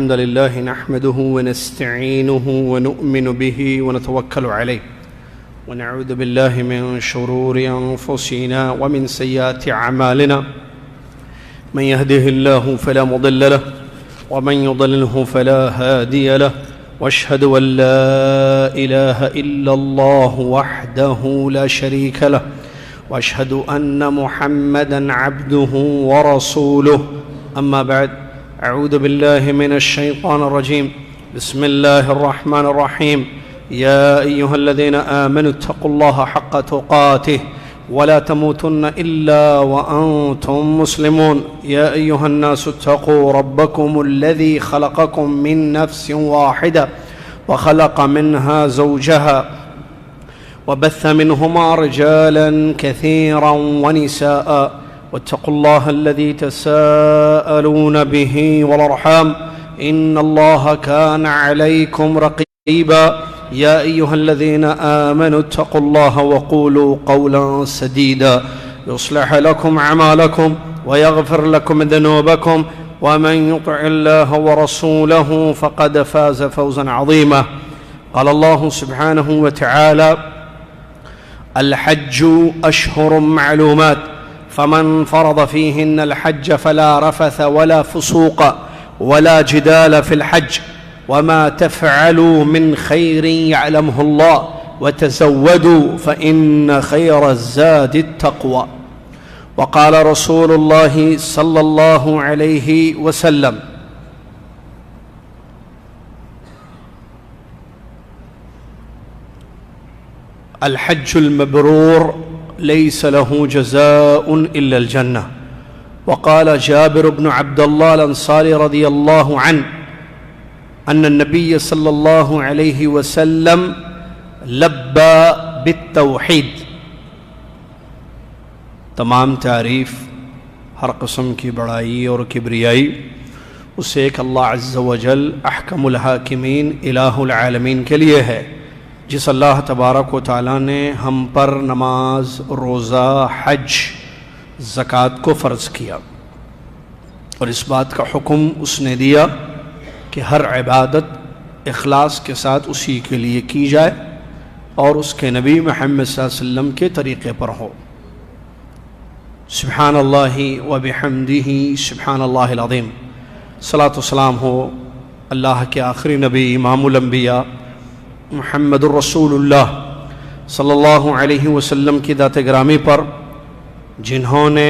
الحمد لله نحمده ونستعينه ونؤمن به ونتوكل عليه ونعوذ بالله من شرور أنفسنا ومن سيئات أعمالنا من يهده الله فلا مضل له ومن يضلله فلا هادي له واشهد أن لا إله إلا الله وحده لا شريك له واشهد أن محمدا عبده ورسوله أما بعد أعوذ بالله من الشيطان الرجيم بسم الله الرحمن الرحيم يا أيها الذين آمنوا اتقوا الله حق تقاته ولا تموتن إلا وأنتم مسلمون يا أيها الناس اتقوا ربكم الذي خلقكم من نفس واحدة وخلق منها زوجها وبث منهما رجالا كثيرا ونساء واتقوا الله الذي تساءلون به والأرحام إن الله كان عليكم رقيبا يا أيها الذين آمنوا اتقوا الله وقولوا قولا سديدا يصلح لكم أعمالكم ويغفر لكم ذنوبكم ومن يطع الله ورسوله فقد فاز فوزا عظيما قال الله سبحانه وتعالى الحج أشهر معلومات فمن فرض فيهن الحج فلا رفث ولا فسوق ولا جدال في الحج وما تفعلوا من خير يعلمه الله وتزودوا فإن خير الزاد التقوى وقال رسول الله صلى الله عليه وسلم الحج المبرور ليس له جزاء إلا الجنة وقال جابر بن عبد الله الأنصاري رضي الله عنه أن النبي صلى الله عليه وسلم لبى بالتوحيد تمام تعریف ہر قسم کی بڑائی اور کبریائی اس ایک اللہ عز و جل احکم الحاکمین الہ العالمین کے لیے ہے جس اللہ تبارک و تعالیٰ نے ہم پر نماز، روزہ، حج، زکوٰۃ کو فرض کیا اور اس بات کا حکم اس نے دیا کہ ہر عبادت اخلاص کے ساتھ اسی کے لیے کی جائے اور اس کے نبی محمد صلی اللہ علیہ وسلم کے طریقے پر ہو۔ سبحان اللہ و بحمدہ سبحان اللہ العظیم۔ صلاۃ و سلام ہو اللہ کے آخری نبی امام الانبیاء محمد الرسول اللہ صلی اللہ علیہ وسلم کی ذات گرامی پر جنہوں نے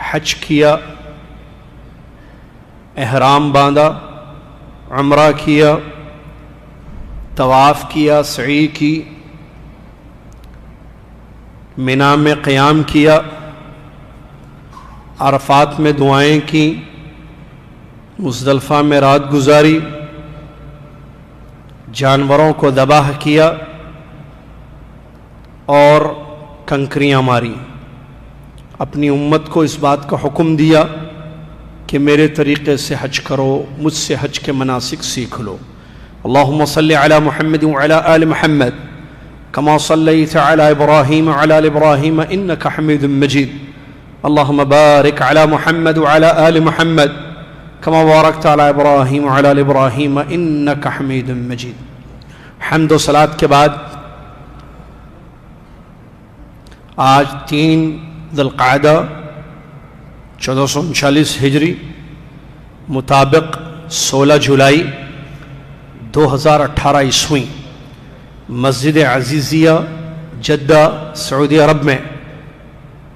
حج کیا، احرام باندھا، عمرہ کیا، طواف کیا، سعی کی، منا میں قیام کیا، عرفات میں دعائیں کی، مزدلفہ میں رات گزاری، جانوروں کو ذبح کیا اور کنکریاں ماری، اپنی امت کو اس بات کا حکم دیا کہ میرے طریقے سے حج کرو، مجھ سے حج کے مناسک سیکھ لو۔ اللہم صلی علی محمد وعلی آل محمد کما صلیت علی ابراہیم وعلی آل ابراہیم انک حمید مجید۔ اللہم بارک علی محمد وعلی آل محمد کما بارکت علی ابراہیم وعلی آل ابراہیم انک حمید مجید۔ حمد و صلاۃ کے بعد آج 3 ذی القعدہ 1439 ہجری مطابق 16 جولائی 2018 عیسوی مسجد عزیزیہ جدہ سعودی عرب میں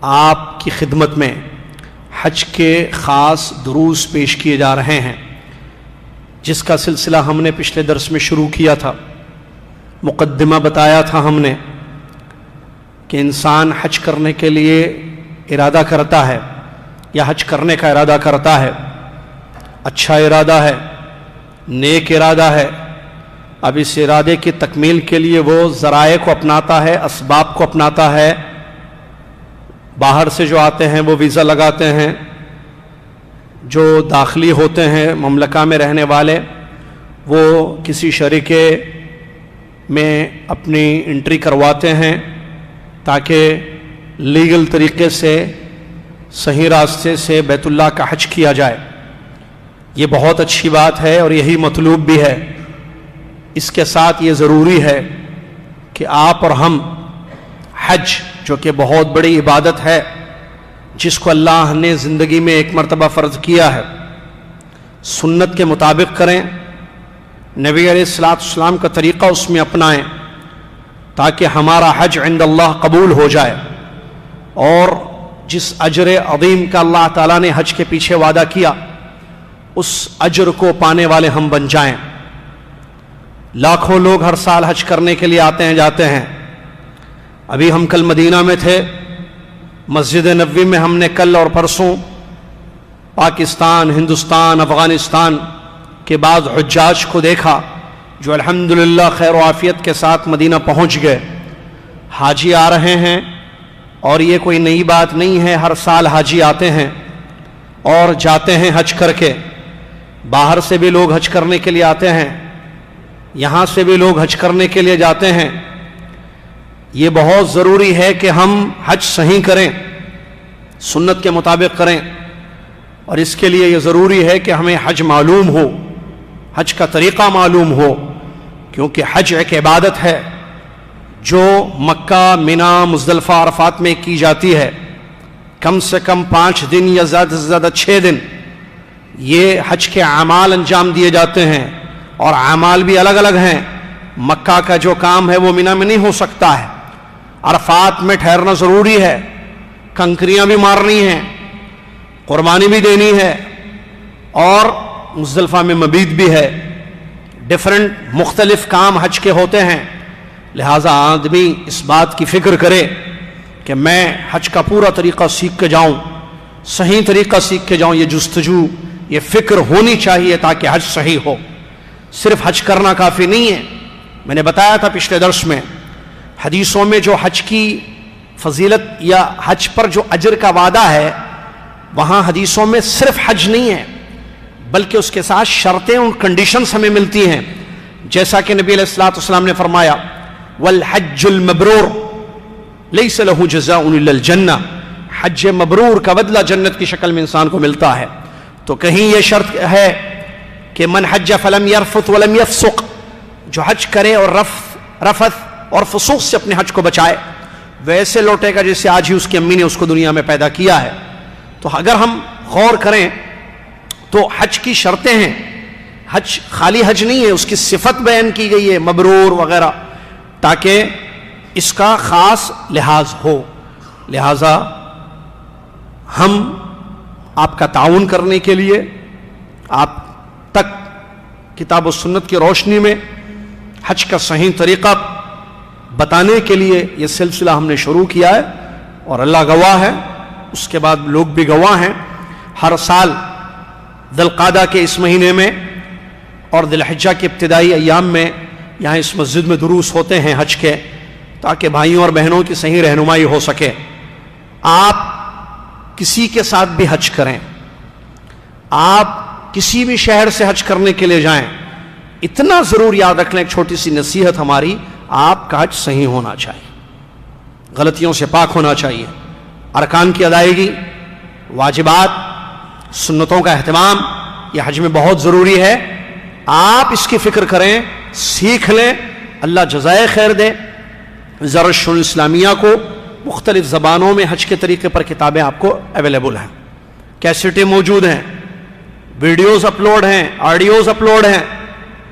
آپ کی خدمت میں حج کے خاص دروس پیش کیے جا رہے ہیں، جس کا سلسلہ ہم نے پچھلے درس میں شروع کیا تھا۔ مقدمہ بتایا تھا ہم نے کہ انسان حج کرنے کے لیے ارادہ کرتا ہے یا حج کرنے کا ارادہ کرتا ہے، اچھا ارادہ ہے، نیک ارادہ ہے۔ اب اس ارادے کی تکمیل کے لیے وہ ذرائع کو اپناتا ہے، اسباب کو اپناتا ہے۔ باہر سے جو آتے ہیں وہ ویزا لگاتے ہیں، جو داخلی ہوتے ہیں مملکہ میں رہنے والے وہ کسی شریکے میں اپنی انٹری کرواتے ہیں تاکہ لیگل طریقے سے صحیح راستے سے بیت اللہ کا حج کیا جائے۔ یہ بہت اچھی بات ہے اور یہی مطلوب بھی ہے. اس کے ساتھ یہ ضروری ہے کہ آپ اور ہم حج، جو کہ بہت بڑی عبادت ہے، جس کو اللہ نے زندگی میں ایک مرتبہ فرض کیا ہے، سنت کے مطابق کریں. نبی علیہ السلام کا طریقہ اس میں اپنائیں تاکہ ہمارا حج عند اللہ قبول ہو جائے، اور جس اجر عظیم کا اللہ تعالیٰ نے حج کے پیچھے وعدہ کیا، اس اجر کو پانے والے ہم بن جائیں. لاکھوں لوگ ہر سال حج کرنے کے لیے آتے ہیں جاتے ہیں. ابھی ہم کل مدینہ میں تھے، مسجد نبوی میں ہم نے کل اور پرسوں پاکستان، ہندوستان، افغانستان کے بعض حجاج کو دیکھا جو الحمدللہ خیر و عافیت کے ساتھ مدینہ پہنچ گئے. حاجی آ رہے ہیں، اور یہ کوئی نئی بات نہیں ہے، ہر سال حاجی آتے ہیں اور جاتے ہیں حج کر کے. باہر سے بھی لوگ حج کرنے کے لیے آتے ہیں، یہاں سے بھی لوگ حج کرنے کے لیے جاتے ہیں. یہ بہت ضروری ہے کہ ہم حج صحیح کریں، سنت کے مطابق کریں، اور اس کے لیے یہ ضروری ہے کہ ہمیں حج معلوم ہو، حج کا طریقہ معلوم ہو، کیونکہ حج ایک عبادت ہے جو مکہ، منا، مزدلفہ، عرفات میں کی جاتی ہے. کم سے کم 5 دن یا زیادہ سے زیادہ 6 دن یہ حج کے اعمال انجام دیے جاتے ہیں، اور اعمال بھی الگ الگ ہیں. مکہ کا جو کام ہے وہ منا میں نہیں ہو سکتا ہے، عرفات میں ٹھہرنا ضروری ہے، کنکریاں بھی مارنی ہیں، قربانی بھی دینی ہے، اور مزدلفہ میں مبیت بھی ہے. مختلف کام حج کے ہوتے ہیں. لہٰذا آدمی اس بات کی فکر کرے کہ میں حج کا پورا طریقہ سیکھ کے جاؤں، صحیح طریقہ سیکھ کے جاؤں. یہ جستجو، یہ فکر ہونی چاہیے تاکہ حج صحیح ہو. صرف حج کرنا کافی نہیں ہے. میں نے بتایا تھا پچھلے درس میں، حدیثوں میں جو حج کی فضیلت یا حج پر جو اجر کا وعدہ ہے، وہاں حدیثوں میں صرف حج نہیں ہے بلکہ اس کے ساتھ شرطیں اور کنڈیشنز ہمیں ملتی ہیں. جیسا کہ نبی علیہ الصلوۃ والسلام نے فرمایا، والحج المبرور لیس له جزاء الا الجنہ، حج مبرور کا بدلہ جنت کی شکل میں انسان کو ملتا ہے. تو کہیں یہ شرط ہے کہ من حج فلم یرفث ولم یفسق، جو حج کرے اور رفث اور فسوق سے اپنے حج کو بچائے، ویسے لوٹے گا جیسے آج ہی اس کی امی نے اس کو دنیا میں پیدا کیا ہے. تو اگر ہم غور کریں تو حج کی شرطیں ہیں. حج خالی حج نہیں ہے، اس کی صفت بیان کی گئی ہے، مبرور وغیرہ، تاکہ اس کا خاص لحاظ ہو. لہذا ہم آپ کا تعاون کرنے کے لیے، آپ تک کتاب و سنت کی روشنی میں حج کا صحیح طریقہ بتانے کے لیے یہ سلسلہ ہم نے شروع کیا ہے، اور اللہ گواہ ہے، اس کے بعد لوگ بھی گواہ ہیں. ہر سال ذی القعدہ کے اس مہینے میں اور ذی الحجہ کے ابتدائی ایام میں یہاں اس مسجد میں دروس ہوتے ہیں حج کے، تاکہ بھائیوں اور بہنوں کی صحیح رہنمائی ہو سکے. آپ کسی کے ساتھ بھی حج کریں، آپ کسی بھی شہر سے حج کرنے کے لیے جائیں، اتنا ضرور یاد رکھ لیں، ایک چھوٹی سی نصیحت ہماری، آپ کا حج صحیح ہونا چاہیے، غلطیوں سے پاک ہونا چاہیے. ارکان کی ادائیگی، واجبات، سنتوں کا اہتمام، یہ حج میں بہت ضروری ہے. آپ اس کی فکر کریں، سیکھ لیں، اللہ جزائے خیر دے. زرش الاسلامیہ کو مختلف زبانوں میں حج کے طریقے پر کتابیں آپ کو اویلیبل ہیں، کیسٹیں موجود ہیں، ویڈیوز اپلوڈ ہیں، آڈیوز اپلوڈ ہیں،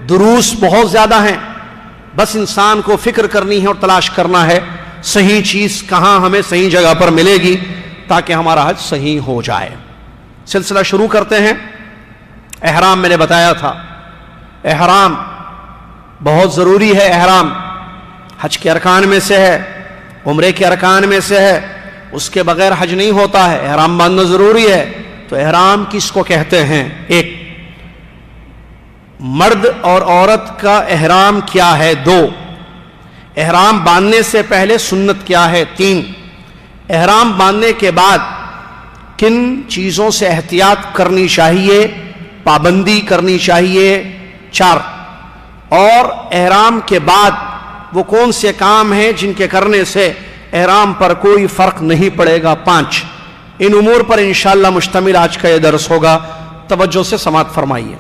دروس بہت زیادہ ہیں. بس انسان کو فکر کرنی ہے اور تلاش کرنا ہے صحیح چیز کہاں ہمیں صحیح جگہ پر ملے گی تاکہ ہمارا حج صحیح ہو جائے. سلسلہ شروع کرتے ہیں. احرام میں نے بتایا تھا، احرام بہت ضروری ہے. احرام حج کے ارکان میں سے ہے، عمرے کے ارکان میں سے ہے، اس کے بغیر حج نہیں ہوتا ہے. احرام باندھنا ضروری ہے. تو احرام کس کو کہتے ہیں؟ ایک، مرد اور عورت کا احرام کیا ہے؟ 2، احرام باندھنے سے پہلے سنت کیا ہے؟ 3، احرام باندھنے کے بعد کن چیزوں سے احتیاط کرنی چاہیے، پابندی کرنی چاہیے؟ 4، اور احرام کے بعد وہ کون سے کام ہیں جن کے کرنے سے احرام پر کوئی فرق نہیں پڑے گا؟ 5۔ ان امور پر انشاءاللہ مشتمل آج کا یہ درس ہوگا. توجہ سے سماعت فرمائیے،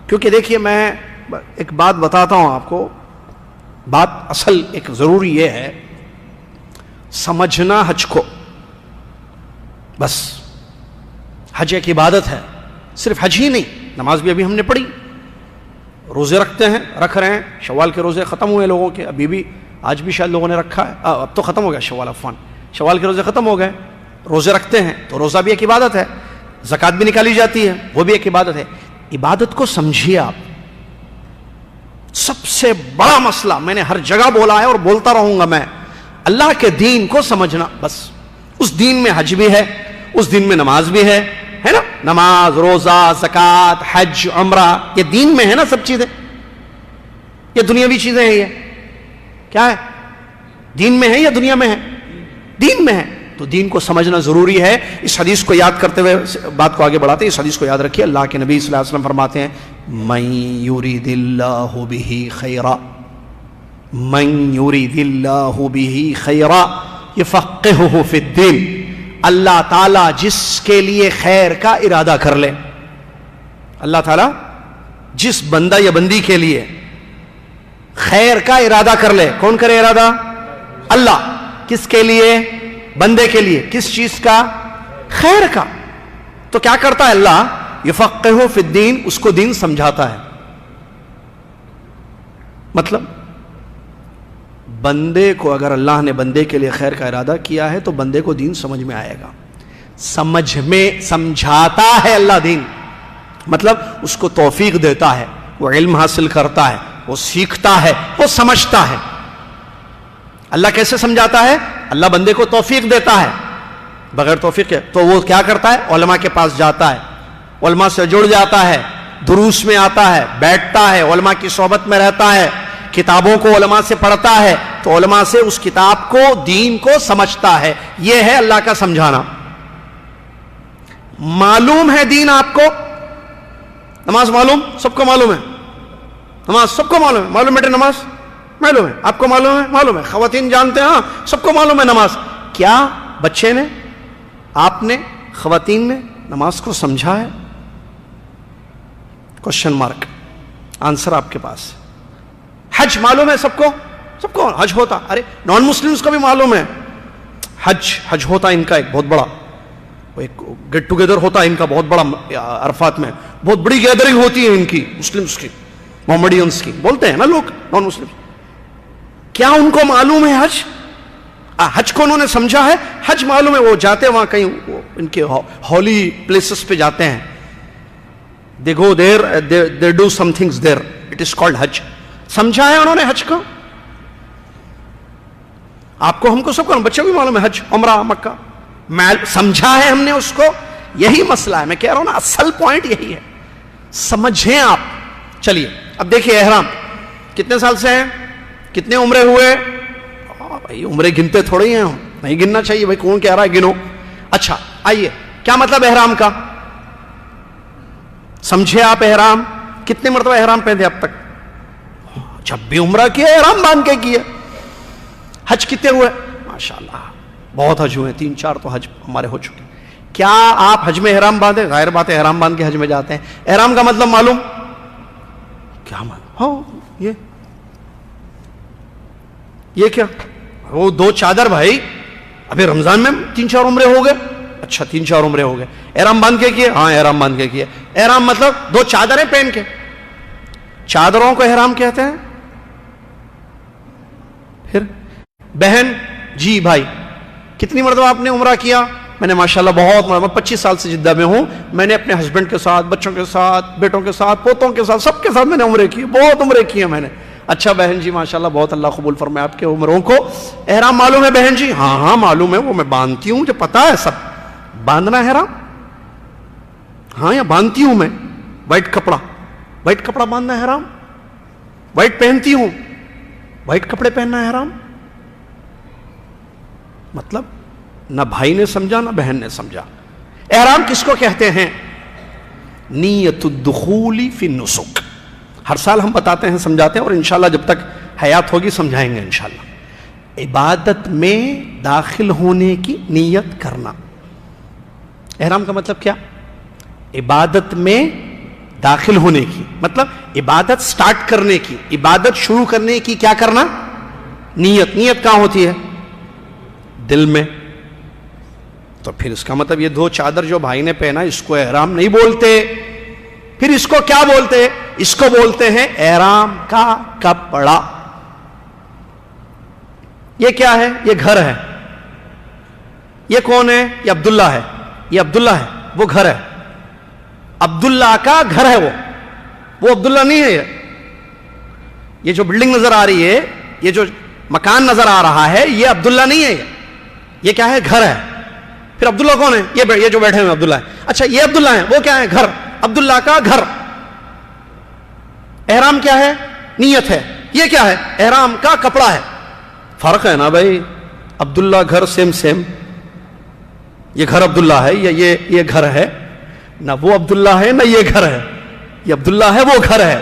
کیونکہ دیکھیے میں ایک بات بتاتا ہوں آپ کو، بات اصل ایک ضروری یہ ہے سمجھنا حج کو. بس حج ایک عبادت ہے، صرف حج ہی نہیں، نماز بھی ابھی ہم نے پڑھی، روزے رکھتے ہیں، رکھ رہے ہیں، شوال کے روزے ختم ہوئے لوگوں کے، ابھی بھی آج بھی شاید لوگوں نے رکھا ہے، اب تو ختم ہو گیا شوال، عفوان شوال کے روزے ختم ہو گئے، روزے رکھتے ہیں تو روزہ بھی ایک عبادت ہے، زکوٰۃ بھی نکالی جاتی ہے، وہ بھی ایک عبادت ہے. عبادت کو سمجھیے آپ. سب سے بڑا مسئلہ میں نے ہر جگہ بولا ہے اور بولتا رہوں گا میں، اللہ کے دین کو سمجھنا. بس اس دین میں حج بھی ہے، اس دین میں نماز بھی ہے نا، نماز، روزہ، زکوٰۃ، حج، عمرہ، یہ دین میں ہے نا سب چیزیں، یہ دنیاوی چیزیں ہیں، یہ کیا ہے؟ دین میں ہے یا دنیا میں ہے؟ دین میں ہے. تو دین کو سمجھنا ضروری ہے. اس حدیث کو یاد کرتے ہوئے بات کو آگے بڑھاتے ہیں. اس حدیث کو یاد رکھیے، اللہ کے نبی صلی اللہ علیہ وسلم فرماتے ہیں من یرید اللہ بہ خیرا، من یرید اللہ بہ خیرا یفقہہ فی الدین. اللہ تعالیٰ جس کے لیے خیر کا ارادہ کر لے، اللہ تعالیٰ جس بندہ یا بندی کے لیے خیر کا ارادہ کر لے. کون کرے ارادہ؟ اللہ. کس کے لیے؟ بندے کے لیے. کس چیز کا؟ خیر کا. تو کیا کرتا ہے اللہ؟ یفقہہ فی الدین، اس کو دین سمجھاتا ہے. مطلب بندے کو اگر اللہ نے بندے کے لیے خیر کا ارادہ کیا ہے تو بندے کو دین سمجھ میں آئے گا. سمجھ میں سمجھاتا ہے اللہ دین، مطلب اس کو توفیق دیتا ہے، وہ علم حاصل کرتا ہے، وہ سیکھتا ہے، وہ سمجھتا ہے. اللہ کیسے سمجھاتا ہے؟ اللہ بندے کو توفیق دیتا ہے. بغیر توفیق کے تو وہ کیا کرتا ہے؟ علماء کے پاس جاتا ہے، علماء سے جڑ جاتا ہے، دروس میں آتا ہے، بیٹھتا ہے، علماء کی صحبت میں رہتا ہے، کتابوں کو علماء سے پڑھتا ہے، تو علماء سے اس کتاب کو، دین کو سمجھتا ہے. یہ ہے اللہ کا سمجھانا. معلوم ہے دین آپ کو؟ نماز معلوم؟ سب کو معلوم ہے نماز؟ سب کو معلوم ہے. معلوم بیٹے نماز؟ معلوم ہے. آپ کو معلوم ہے؟ معلوم ہے. خواتین جانتے ہیں؟ ہاں سب کو معلوم ہے نماز. کیا بچے نے، آپ نے، خواتین نے نماز کو سمجھا ہے؟ Question mark. آنسر آپ کے پاس. حج معلوم ہے سب کو؟ سب کو حج ہوتا. ارے نان مسلمز کو بھی معلوم ہے حج ہوتا. ان کا ایک بہت بڑا ایک گیٹ ٹوگیدر ہوتا ہے ان کا بہت بڑا. عرفات میں بہت بڑی گیدرنگ ہوتی ہے ان کی، مسلمز کی، محمڈینز کی، بولتے ہیں نا لوگ نان مسلم. کیا ان کو معلوم ہے حج؟ حج کو انہوں نے سمجھا ہے؟ حج معلوم ہے، وہ جاتے وہاں کہیں ان کے ہولی پلیسز پہ جاتے ہیں. they go there, they do some things there, it is called حج. سمجھا ہے انہوں نے حج کو؟ آپ کو، ہم کو، سب کو، بچوں کو بھی معلوم ہے حج، عمرہ، مکہ. سمجھا ہے ہم نے اس کو؟ یہی مسئلہ ہے. میں کہہ رہا ہوں نا، اصل پوائنٹ یہی ہے، سمجھیں آپ. چلیے اب دیکھیے احرام کتنے سال سے ہیں؟ کتنے عمرے ہوئے؟ بھائی عمرے گنتے تھوڑے ہی ہیں، نہیں گننا چاہیے بھائی، کون کہہ رہا ہے گنو. اچھا آئیے، کیا مطلب احرام کا؟ سمجھے آپ احرام؟ کتنے مرتبہ احرام پہنے اب تک؟ جب بھی عمرہ کیا احرام باندھ کے کیا. حج کتنے ہوئے؟ ماشاءاللہ بہت حج ہوئے، 3-4 تو حج ہمارے ہو چکے. کیا آپ حج میں احرام باندھے؟ غیر بات ہے، احرام باندھ کے حج میں جاتے ہیں. احرام کا مطلب معلوم؟ کیا معلوم؟ ہو یہ کیا؟ وہ 2 چادر بھائی، ابھی رمضان میں 3-4 عمرے ہو گئے. اچھا 3-4 عمرے ہو گئے، احرام باندھ کے کیے؟ ہاں احرام باندھ کے کیے. احرام مطلب 2 چادریں پہن کے، چادروں کو احرام کہتے ہیں. پھر بہن جی بھائی کتنی مرتبہ آپ نے عمرہ کیا؟ میں نے ماشاءاللہ بہت مرتبہ، 25 سال سے جدہ میں ہوں. میں نے اپنے ہسبینڈ کے ساتھ، بچوں کے ساتھ، بیٹوں کے ساتھ، پوتوں کے ساتھ، سب کے ساتھ میں نے عمرے کیے، بہت عمرے کیے میں نے. اچھا بہن جی ماشاءاللہ بہت اللہ قبول فرمائے آپ کے عمروں کو. احرام معلوم ہے بہن جی؟ ہاں ہاں معلوم ہے، وہ میں باندھتی ہوں، مجھے پتا ہے سب. باندھنا ہے احرام؟ ہاں یا باندھتی ہوں میں. وائٹ کپڑا باندھنا ہے احرام؟ وائٹ پہنتی ہوں، وائٹ کپڑے پہننا ہے احرام؟ مطلب نہ بھائی نے سمجھا نہ بہن نے سمجھا. احرام کس کو کہتے ہیں؟ نیت الدخول فی النسک. ہر سال ہم بتاتے ہیں، سمجھاتے ہیں، اور انشاءاللہ جب تک حیات ہوگی سمجھائیں گے انشاءاللہ. عبادت میں داخل ہونے کی نیت کرنا. احرام کا مطلب کیا؟ عبادت میں داخل ہونے کی، مطلب عبادت سٹارٹ کرنے کی، عبادت شروع کرنے کی کیا کرنا؟ نیت. نیت کہاں ہوتی ہے؟ دل میں. تو پھر اس کا مطلب یہ دو چادر جو بھائی نے پہنا اس کو احرام نہیں بولتے، پھر اس کو کیا بولتے؟ اس کو بولتے ہیں احرام کا کپڑا. یہ کیا ہے؟ یہ گھر ہے. یہ کون ہے؟ یہ عبداللہ ہے. یہ عبداللہ ہے، وہ گھر ہے. عبداللہ کا گھر ہے وہ عبداللہ نہیں ہے. یہ جو بلڈنگ نظر آ رہی ہے، یہ جو مکان نظر آ رہا ہے، یہ عبداللہ نہیں ہے. یہ کیا ہے؟ گھر ہے. پھر عبداللہ کون ہے؟ یہ جو بیٹھے ہوئے عبداللہ ہے. اچھا یہ عبداللہ ہے، وہ کیا ہے؟ گھر. عبداللہ کا گھر. احرام کیا ہے؟ نیت ہے. یہ کیا ہے؟ احرام کا کپڑا ہے. فرق ہے نا بھائی. عبداللہ گھر سیم. یہ گھر عبداللہ ہے، یہ گھر ہے. نہ وہ عبداللہ ہے نہ یہ گھر ہے. یہ عبداللہ ہے، وہ گھر ہے.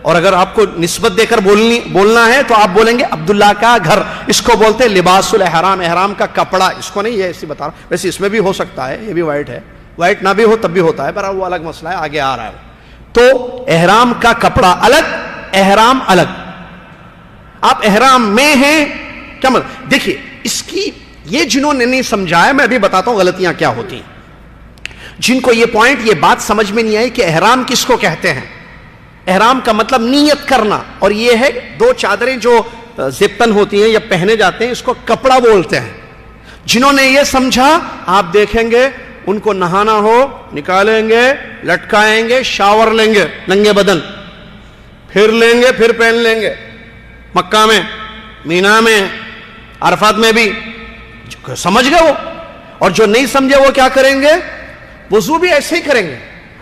اور اگر آپ کو نسبت دے کر بولنا ہے تو آپ بولیں گے عبداللہ کا گھر. اس کو بولتے ہیں لباس الاحرام، احرام کا کپڑا. اس کو نہیں، یہ ایسی بتا رہا. ویسے اس میں بھی ہو سکتا ہے، یہ بھی وائٹ ہے. وائٹ نہ بھی ہو تب بھی ہوتا ہے، پر وہ الگ مسئلہ ہے، آگے آ رہا ہے. تو احرام کا کپڑا الگ، احرام الگ. آپ احرام میں ہیں کیا مطلب؟ دیکھیے اس کی یہ جنہوں نے نہیں سمجھا ہے، میں ابھی بتاتا ہوں غلطیاں کیا ہوتی ہیں. جن کو یہ پوائنٹ، یہ بات سمجھ میں نہیں آئی کہ احرام کس کو کہتے ہیں. احرام کا مطلب نیت کرنا، اور یہ ہے دو چادریں جو زپتن ہوتی ہیں یا پہنے جاتے ہیں، اس کو کپڑا بولتے ہیں. جنہوں نے یہ سمجھا، آپ دیکھیں گے ان کو نہانا ہو نکالیں گے، لٹکائیں گے، شاور لیں گے ننگے بدن، پھر لیں گے، پھر پہن لیں گے. مکہ میں، مینا میں، عرفات میں بھی. سمجھ گئے وہ. اور جو نہیں سمجھے وہ کیا کریں گے؟ وضو بھی ایسے ہی کریں گے.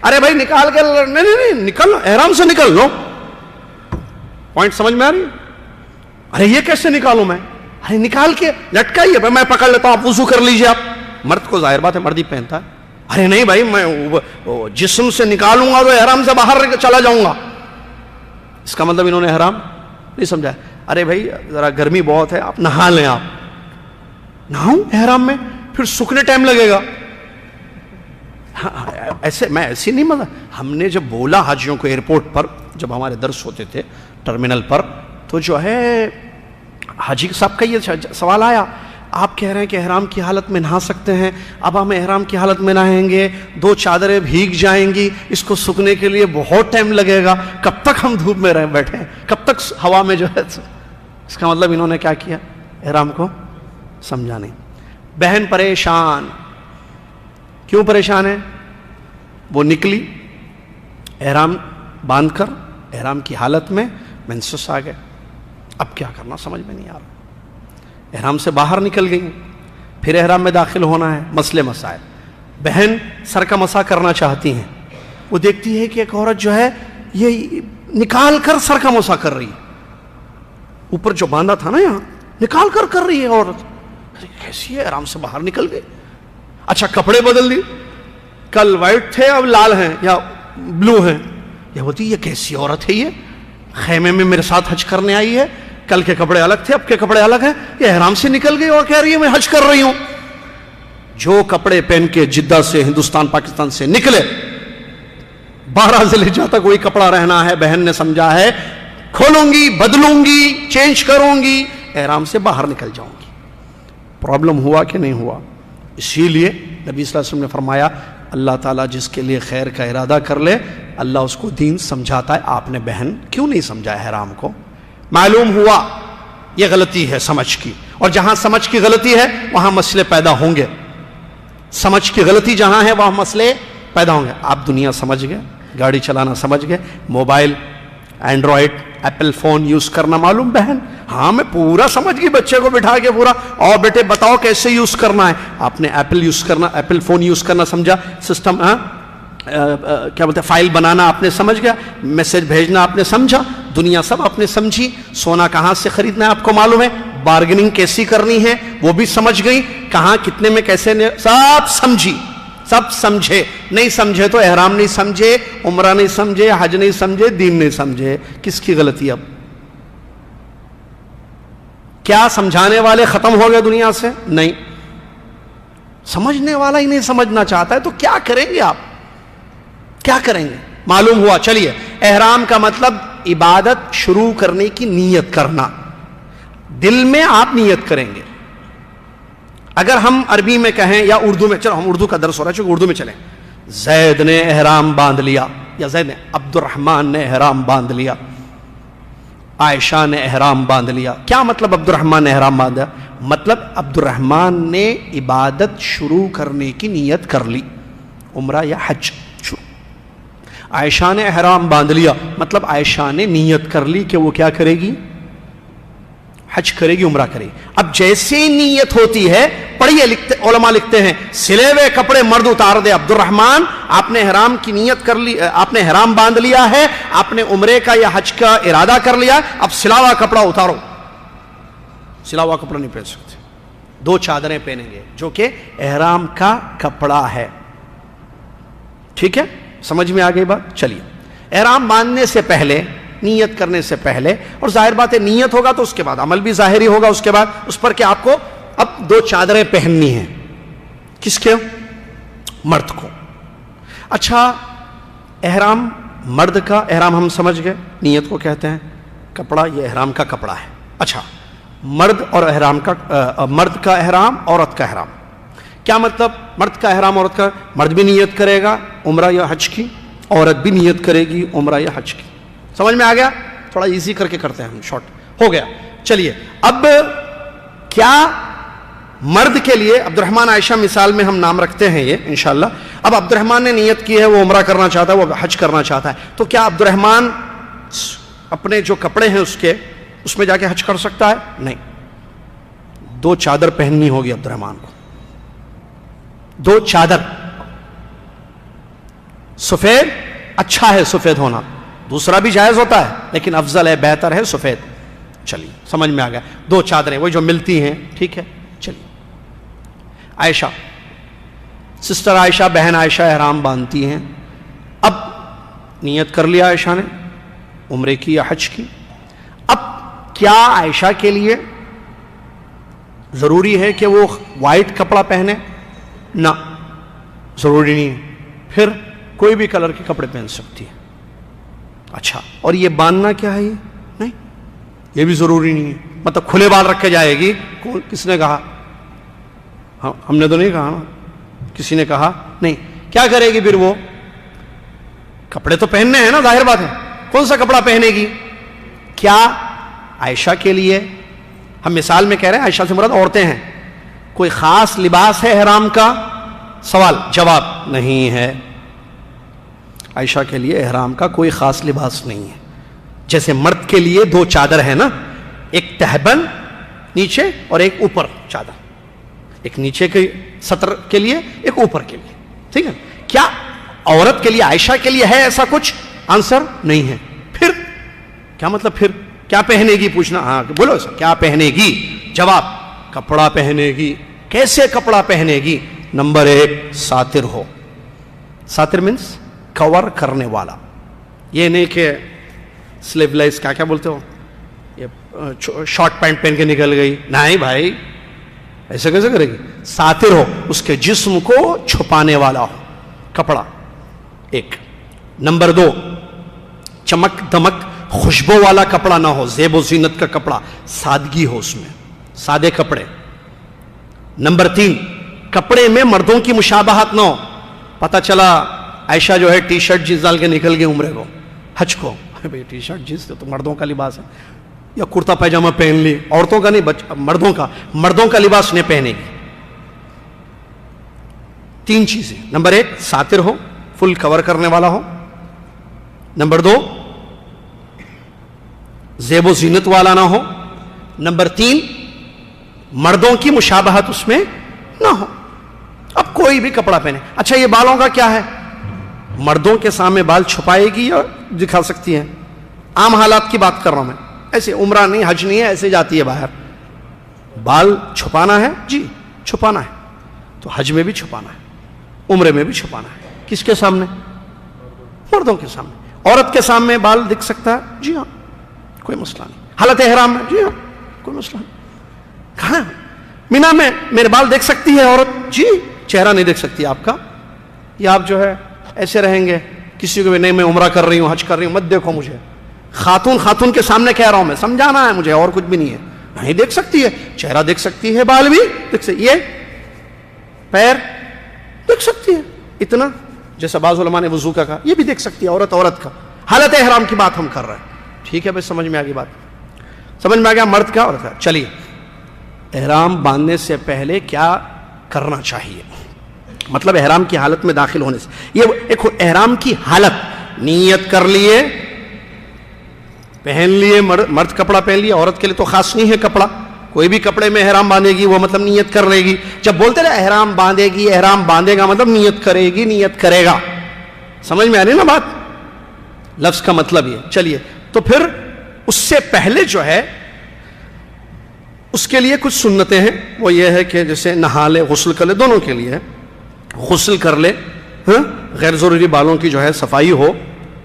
ارے بھائی نکال کے، نہیں نکل لو، احرام سے نکل لو. پوائنٹ سمجھ میں آ رہی ہے؟ ارے یہ کیسے نکالوں میں؟ ارے نکال کے لٹکائیے، میں پکڑ لیتا ہوں، آپ وضو کر لیجئے. آپ مرد کو ظاہر بات ہے مرد ہی پہنتا ہے. ارے نہیں بھائی میں جسم سے نکالوں گا تو احرام سے باہر چلا جاؤں گا. اس کا مطلب انہوں نے احرام نہیں سمجھا. ارے بھائی ذرا گرمی بہت ہے، آپ نہا لیں. آپ نہاؤں احرام میں، پھر سوکھنے ٹائم لگے گا. ایسے میں ایسی نہیں مطلب. ہم نے جب بولا حاجیوں کو ایئرپورٹ پر، جب ہمارے درس ہوتے تھے ٹرمینل پر، تو جو ہے حاجی صاحب کا یہ سوال آیا، آپ کہہ رہے ہیں کہ احرام کی حالت میں نہا سکتے ہیں. اب ہم احرام کی حالت میں نہائیں گے، دو چادریں بھیگ جائیں گی، اس کو سوکھنے کے لیے بہت ٹائم لگے گا. کب تک ہم دھوپ میں بیٹھے ہیں؟ کب تک ہوا میں جو ہے؟ اس کا مطلب انہوں نے کیا کیا؟ احرام کو سمجھا نہیں. بہن پریشان. کیوں پریشان ہے؟ وہ نکلی احرام باندھ کر، احرام کی حالت میں مینسس آ گئے. اب کیا کرنا سمجھ میں نہیں آ رہا. احرام سے باہر نکل گئی، پھر احرام میں داخل ہونا ہے. مسئلے مسائل. بہن سر کا مسح کرنا چاہتی ہیں، وہ دیکھتی ہے کہ ایک عورت جو ہے یہ نکال کر سر کا مسح کر رہی ہے. اوپر جو باندھا تھا نا یہاں، نکال کر رہی ہے عورت. کیسی ہے؟ احرام سے باہر نکل گئی. اچھا کپڑے بدل دی، کل وائٹ تھے اب لال ہیں یا بلو ہیں. یہ ہوتی یہ کیسی عورت ہے؟ یہ خیمے میں میرے ساتھ حج کرنے آئی ہے، کل کے کپڑے الگ تھے اب کے کپڑے الگ ہیں. یہ احرام سے نکل گئی اور کہہ رہی ہے میں حج کر رہی ہوں. جو کپڑے پہن کے جدہ سے، ہندوستان پاکستان سے نکلے، 12 ذوالحجہ تک وہی کپڑا رہنا ہے. بہن نے سمجھا ہے کھولوں گی، بدلوں گی، چینج کروں گی، احرام سے باہر نکل جاؤں گی. پرابلم ہوا کہ نہیں ہوا؟ اسی لیے نبی صلی اللہ علیہ وسلم نے فرمایا اللہ تعالیٰ جس کے لیے خیر کا ارادہ کر لے اللہ اس کو دین سمجھاتا ہے. آپ نے بہن کیوں نہیں سمجھا احرام کو؟ معلوم ہوا یہ غلطی ہے سمجھ کی، اور جہاں سمجھ کی غلطی ہے وہاں مسئلے پیدا ہوں گے. سمجھ کی غلطی جہاں ہے وہاں مسئلے پیدا ہوں گے. آپ دنیا سمجھ گئے، گاڑی چلانا سمجھ گئے، mobile, Android, apple phone use کرنا معلوم بہن؟ ہاں میں پورا سمجھ گئی، بچے کو بٹھا کے پورا، اور بیٹے بتاؤ کیسے یوز کرنا ہے. آپ نے ایپل فون یوز کرنا سمجھا، سسٹم کیا بولتے ہیں فائل بنانا آپ نے سمجھ گیا، میسج بھیجنا آپ نے سمجھا، دنیا سب آپ نے سمجھی. سونا کہاں سے خریدنا ہے آپ کو معلوم ہے، بارگننگ کیسی کرنی ہے وہ بھی سمجھ گئی، کہاں کتنے میں کیسے سب سمجھی، سب سمجھے. نہیں سمجھے تو احرام نہیں سمجھے، عمرہ نہیں سمجھے، حج نہیں سمجھے، دین نہیں سمجھے. کس کی غلطی؟ اب کیا سمجھانے والے ختم ہو گئے دنیا سے؟ نہیں. سمجھنے والا ہی نہیں سمجھنا چاہتا ہے تو کیا کریں گے آپ؟ کیا کریں گے؟ معلوم ہوا. چلیے، احرام کا مطلب عبادت شروع کرنے کی نیت کرنا. دل میں آپ نیت کریں گے. اگر ہم عربی میں کہیں یا اردو میں، چلو ہم اردو کا درس ہو رہا ہے چونکہ اردو میں چلیں. زید نے احرام باندھ لیا، یا زید نے، عبد الرحمن نے احرام باندھ لیا، عائشہ نے احرام باندھ لیا. کیا مطلب عبد الرحمن نے احرام باندھا؟ مطلب عبد الرحمن نے عبادت شروع کرنے کی نیت کر لی، عمرہ یا حج شروع. عائشہ نے احرام باندھ لیا، مطلب عائشہ نے نیت کر لی کہ وہ کیا کرے گی؟ حج کرے گی، عمرہ کرے گی. اب جیسے نیت ہوتی ہے، پڑھیے، علماء لکھتے ہیں سلے ہوئے کپڑے مرد اتار دے. عبد الرحمن، آپ نے احرام کی نیت کر لی، آپ نے احرام باندھ لیا ہے، آپ نے عمرے کا یا حج کا ارادہ کر لیا، اب سلا ہوا کپڑا اتارو. سلا ہوا کپڑا نہیں پہن سکتے، 2 چادریں پہنیں گے جو کہ احرام کا کپڑا ہے. ٹھیک ہے، سمجھ میں آ گئی بات؟ چلیے، احرام باندھنے سے پہلے، نیت کرنے سے پہلے، اور ظاہر بات ہے نیت ہوگا تو اس کے بعد عمل بھی ظاہری ہوگا اس کے بعد، اس پر کہ آپ کو اب 2 چادریں پہننی ہیں. کس کے؟ مرد کو. اچھا، احرام مرد کا احرام ہم سمجھ گئے، نیت کو کہتے ہیں کپڑا، یہ احرام کا کپڑا ہے. اچھا، مرد اور احرام کا، مرد کا احرام، عورت کا احرام. کیا مطلب مرد کا احرام عورت کا؟ مرد بھی نیت کرے گا عمرہ یا حج کی، عورت بھی نیت کرے گی عمرہ یا حج کی. سمجھ میں آ گیا؟ تھوڑا ایزی کر کے کرتے ہیں ہم، شارٹ ہو گیا. چلیے، اب کیا مرد کے لیے عبد الرحمن عائشہ مثال میں ہم نام رکھتے ہیں یہ انشاءاللہ. اب عبد الرحمن نے نیت کی ہے، وہ عمرہ کرنا چاہتا ہے، وہ حج کرنا چاہتا ہے، تو کیا عبد الرحمن اپنے جو کپڑے ہیں اس میں جا کے حج کر سکتا ہے؟ نہیں. 2 چادر پہننی ہوگی عبد الرحمن کو، 2 چادر. سفید اچھا ہے سفید ہونا، دوسرا بھی جائز ہوتا ہے لیکن افضل ہے، بہتر ہے سفید. چلیے، سمجھ میں آ گیا. 2 چادریں وہی جو ملتی ہیں. ٹھیک ہے، چلیے. عائشہ، سسٹر عائشہ، بہن عائشہ احرام باندھتی ہیں. اب نیت کر لیا عائشہ نے عمرے کی یا حج کی. اب کیا عائشہ کے لیے ضروری ہے کہ وہ وائٹ کپڑا پہنے؟ نہ، ضروری نہیں ہے. پھر کوئی بھی کلر کے کپڑے پہن سکتی ہے. اچھا، اور یہ باندھنا کیا ہے؟ یہ نہیں، یہ بھی ضروری نہیں ہے. مطلب کھلے بال رکھ کے جائے گی؟ کس نے کہا؟ ہم نے تو نہیں کہا نا، کسی نے کہا نہیں. کیا کرے گی پھر؟ وہ کپڑے تو پہننے ہیں نا، ظاہر بات ہے. کون سا کپڑا پہنے گی؟ کیا عائشہ کے لیے، ہم مثال میں کہہ رہے ہیں، عائشہ سے مراد عورتیں ہیں، کوئی خاص لباس ہے احرام کا؟ سوال جواب نہیں ہے. عائشہ کے لیے احرام کا کوئی خاص لباس نہیں ہے. جیسے مرد کے لیے 2 چادر ہے نا، ایک تہبند نیچے اور ایک اوپر چادر، ایک نیچے کے سطر کے لیے، ایک اوپر کے لیے. ٹھیک ہے، کیا عورت کے لیے، عائشہ کے لیے ہے ایسا کچھ؟ آنسر نہیں ہے. پھر کیا مطلب؟ پھر کیا پہنے گی؟ پوچھنا. ہاں بولو سر، کیا پہنے گی؟ جواب، کپڑا پہنے گی. کیسے کپڑا پہنے گی؟ نمبر 1، ساتر ہو. ساتر مینس کور کرنے والا. یہ نہیں کہ سلیو لیس، کیا بولتے ہو، یہ شارٹ پینٹ پہن کے نکل گئی. نہیں بھائی، ایسے کیسے کرے گی؟ ساتر ہو، اس کے جسم کو چھپانے والا ہو کپڑا. 1. نمبر 2، چمک دمک خوشبو والا کپڑا نہ ہو، زیب و زینت کا کپڑا، سادگی ہو اس میں، سادے کپڑے. نمبر 3، کپڑے میں مردوں کی مشابہت نہ ہو. پتہ چلا عائشہ جو ہے ٹی شرٹ جینس ڈال کے نکل گئی عمرے کو، حج کو. بھائی ٹی شرٹ جینس تو مردوں کا لباس ہے، یا کرتا پیجامہ پہن لی، عورتوں کا نہیں، مردوں کا لباس نہیں پہنے گی. 3 چیزیں. نمبر 1، ساتر ہو، فل کور کرنے والا ہو. نمبر 2، زیب و زینت والا نہ ہو. نمبر 3، مردوں کی مشابہت اس میں نہ ہو. اب کوئی بھی کپڑا پہنے. اچھا، یہ بالوں کا کیا ہے؟ مردوں کے سامنے بال چھپائے گی یا دکھا سکتی ہے؟ عام حالات کی بات کر رہا ہوں میں، ایسے عمرہ نہیں، حج نہیں ہے، ایسے جاتی ہے باہر. بال چھپانا ہے؟ جی چھپانا ہے. تو حج میں بھی چھپانا ہے، عمرے میں بھی چھپانا ہے. کس کے سامنے؟ مردوں کے سامنے. عورت کے سامنے بال دکھ سکتا ہے؟ جی ہاں، کوئی مسئلہ نہیں. حالت احرام میں؟ جی ہاں، کوئی مسئلہ نہیں. کہاں؟ مینا میں میرے بال دیکھ سکتی ہے عورت؟ جی. چہرہ نہیں دیکھ سکتی آپ کا، یا آپ جو ہے ایسے رہیں گے کسی کو بھی نہیں میں عمرہ کر رہی ہوں حج کر رہی ہوں مت دیکھو مجھے, خاتون کے سامنے کہہ رہا ہوں میں, سمجھانا ہے مجھے اور کچھ بھی نہیں ہے. نہیں دیکھ سکتی ہے, چہرہ دیکھ سکتی ہے, بال بھی دیکھ سکتی, یہ پیر دیکھ سکتی ہے, اتنا جیسا بعض علماء نے وضو کا کہا یہ بھی دیکھ سکتی ہے عورت کا. حالت احرام کی بات ہم کر رہے ہیں, ٹھیک ہے بھائی, سمجھ میں آ گئی بات, سمجھ میں آ گیا مرد کا عورت کا. چلیے احرام باندھنے سے پہلے کیا کرنا چاہیے, مطلب احرام کی حالت میں داخل ہونے سے, یہ ایک احرام کی حالت, نیت کر لیے, پہن لیے, مرد کپڑا پہن لیا, عورت کے لیے تو خاص نہیں ہے کپڑا, کوئی بھی کپڑے میں احرام باندھے گی وہ مطلب نیت کر لے گی. جب بولتے نا احرام باندھے گی, احرام باندھے گا مطلب نیت کرے گی, نیت کرے گا. سمجھ میں آ رہی نا بات, لفظ کا مطلب یہ. چلیے تو پھر اس سے پہلے جو ہے اس کے لیے کچھ سنتیں ہیں, وہ یہ ہے کہ جیسے نہا لے, غسل کر لے, دونوں کے لیے غسل کر لے, غیر ضروری بالوں کی جو ہے صفائی ہو,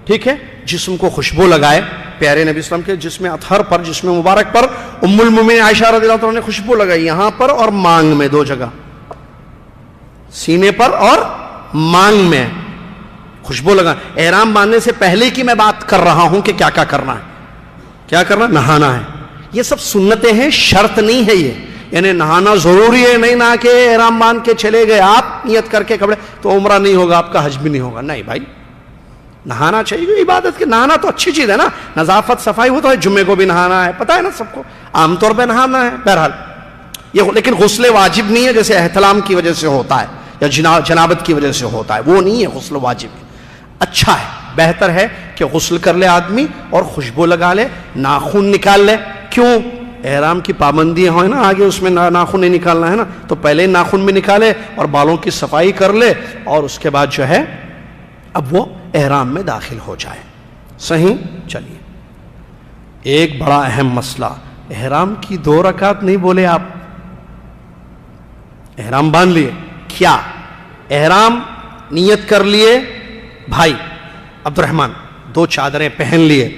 ٹھیک ہے, جسم کو خوشبو لگائے, پیارے نبی اسلام کے جسم اطہر پر, جسم مبارک پر ام المومنین عائشہ رضی اللہ عنہا نے خوشبو لگائی, یہاں پر اور مانگ میں, دو جگہ, سینے پر اور مانگ میں خوشبو لگا. احرام باندھنے سے پہلے کی میں بات کر رہا ہوں کہ کیا کیا کرنا ہے, کیا کرنا, نہانا ہے. یہ سب سنتیں ہیں, شرط نہیں ہے یہ, یعنی نہانا ضروری ہے, نہیں نہا کے احرام باندھ کے چلے گئے آپ نیت کر کے کپڑے تو عمرہ نہیں ہوگا آپ کا, حج بھی نہیں ہوگا. نہیں بھائی, نہانا چاہیے, عبادت کے نہانا تو اچھی چیز ہے نا, نظافت صفائی ہو تو ہے, جمعے کو بھی نہانا ہے, پتہ ہے نا سب کو, عام طور پہ نہانا ہے. بہرحال یہ لیکن غسل واجب نہیں ہے جیسے احتلام کی وجہ سے ہوتا ہے یا جنابت کی وجہ سے ہوتا ہے, وہ نہیں ہے غسل واجب. اچھا ہے, بہتر ہے کہ غسل کر لے آدمی اور خوشبو لگا لے, ناخن نکال لے. کیوں, احرام کی پابندیاں ہوئے نا آگے, اس میں ناخن نہیں نکالنا ہے نا, تو پہلے ناخن بھی نکالے اور بالوں کی صفائی کر لے اور اس کے بعد جو ہے اب وہ احرام میں داخل ہو جائے. صحیح. چلیے ایک بڑا اہم مسئلہ, احرام کی 2 رکعت نہیں بولے آپ, احرام باندھ لیے, کیا احرام نیت کر لیے بھائی عبد الرحمن, 2 چادریں پہن لیے,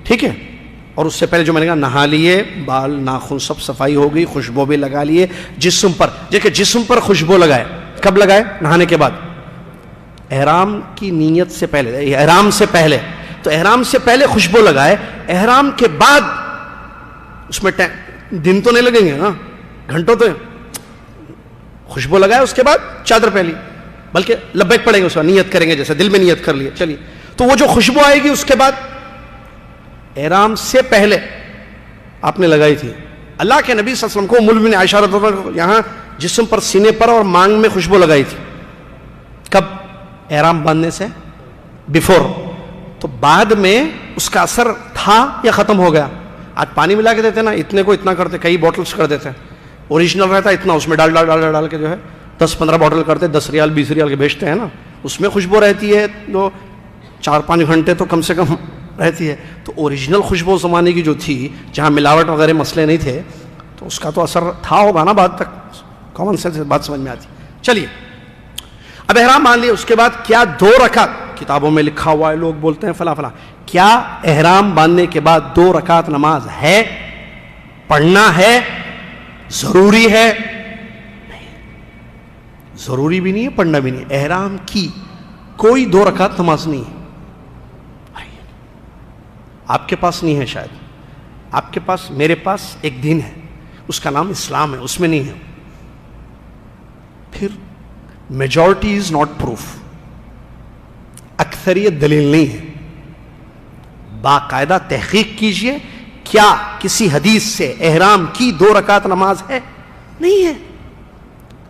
ٹھیک ہے, اور اس سے پہلے جو میں نے کہا نہا لیے, بال ناخن سب صفائی ہو گئی, خوشبو بھی لگا لیے جسم پر. دیکھیں جسم پر خوشبو لگائے, کب لگائے, نہانے کے بعد, احرام کی نیت سے پہلے, احرام سے پہلے, تو احرام سے پہلے خوشبو لگائے, احرام کے بعد اس میں دن تو نہیں لگیں گے نا, گھنٹوں تو, خوشبو لگائے اس کے بعد چادر پہلی, بلکہ لبیک پڑھیں گے, اس کا نیت کریں گے جیسے دل میں نیت کر لیے. چلیے تو وہ جو خوشبو آئے گی اس کے بعد احرام سے پہلے آپ نے لگائی تھی, اللہ کے نبی صلی اللہ علیہ وسلم کو ام المومنین عائشہ رضی اللہ عنہا یہاں جسم پر, سینے پر اور مانگ میں خوشبو لگائی تھی. کب, احرام باندھنے سے بیفور. تو بعد میں اس کا اثر تھا یا ختم ہو گیا؟ آج پانی ملا کے دیتے نا, اتنے کو اتنا کرتے, کئی بوٹلز کر دیتے, اوریجنل رہتا اتنا, اس میں ڈال کے جو ہے 10-15 بوٹل کرتے, 10 ریال 20 ریال کے بیچتے ہیں نا, اس میں خوشبو رہتی ہے جو 4-5 گھنٹے تو کم سے کم رہتی ہے. تو اوریجنل خوشبو زمانے کی جو تھی, جہاں ملاوٹ وغیرہ مسئلے نہیں تھے, تو اس کا تو اثر تھا ہوگا نا بعد تک, کامن سینس بات سمجھ میں آتی. چلیے اب احرام مان لیے, اس کے بعد کیا 2 رکعت, کتابوں میں لکھا ہوا ہے, لوگ بولتے ہیں فلاں فلاں, کیا احرام باندھنے کے بعد 2 رکعت نماز ہے, پڑھنا ہے, ضروری ہے؟ نہیں, ضروری بھی نہیں ہے, پڑھنا بھی نہیں. احرام کی کوئی 2 رکعت نماز نہیں ہے. آپ کے پاس نہیں ہے, شاید آپ کے پاس, میرے پاس ایک دین ہے, اس کا نام اسلام ہے, اس میں نہیں ہے. پھر میجورٹی از ناٹ پروف, اکثریت دلیل نہیں ہے. باقاعدہ تحقیق کیجئے, کیا کسی حدیث سے احرام کی 2 رکعت نماز ہے؟ نہیں ہے.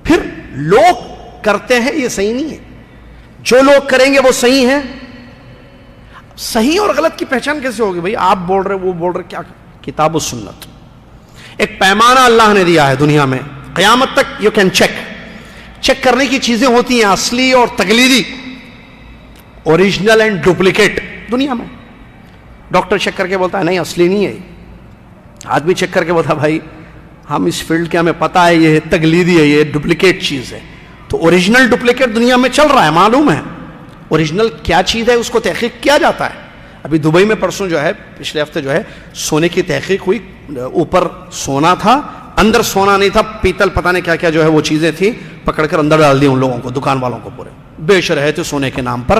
پھر لوگ کرتے ہیں, یہ صحیح نہیں ہے. جو لوگ کریں گے وہ صحیح ہیں. صحیح اور غلط کی پہچان کیسے ہوگی بھائی؟ آپ بول رہے, وہ بول رہے, کیا کتاب و سنت ایک پیمانہ اللہ نے دیا ہے دنیا میں, قیامت تک یو کین چیک کرنے کی چیزیں ہوتی ہیں, اصلی اور تقلیدی, اوریجنل اینڈ ڈپلیکیٹ. دنیا میں ڈاکٹر چیک کر کے بولتا ہے نہیں اصلی نہیں ہے, آدمی چیک کر کے بولتا ہے بھائی ہم اس فیلڈ کے, ہمیں پتا ہے یہ تقلیدی ہے, یہ ڈپلیکیٹ چیز ہے. تو اوریجنل ڈپلیکیٹ دنیا میں چل رہا ہے, معلوم ہے اوریجنل کیا چیز ہے, اس کو تحقیق کیا جاتا ہے. ابھی دبئی میں پرسوں جو ہے, پچھلے ہفتے جو ہے, سونے کی تحقیق ہوئی. اوپر سونا تھا, اندر سونا نہیں تھا, پیتل پتہ نہیں کیا کیا جو ہے وہ چیزیں تھیں, پکڑ کر اندر ڈال دی ان لوگوں کو, دکان والوں کو, پورے بیچ رہے تھے سونے کے نام پر.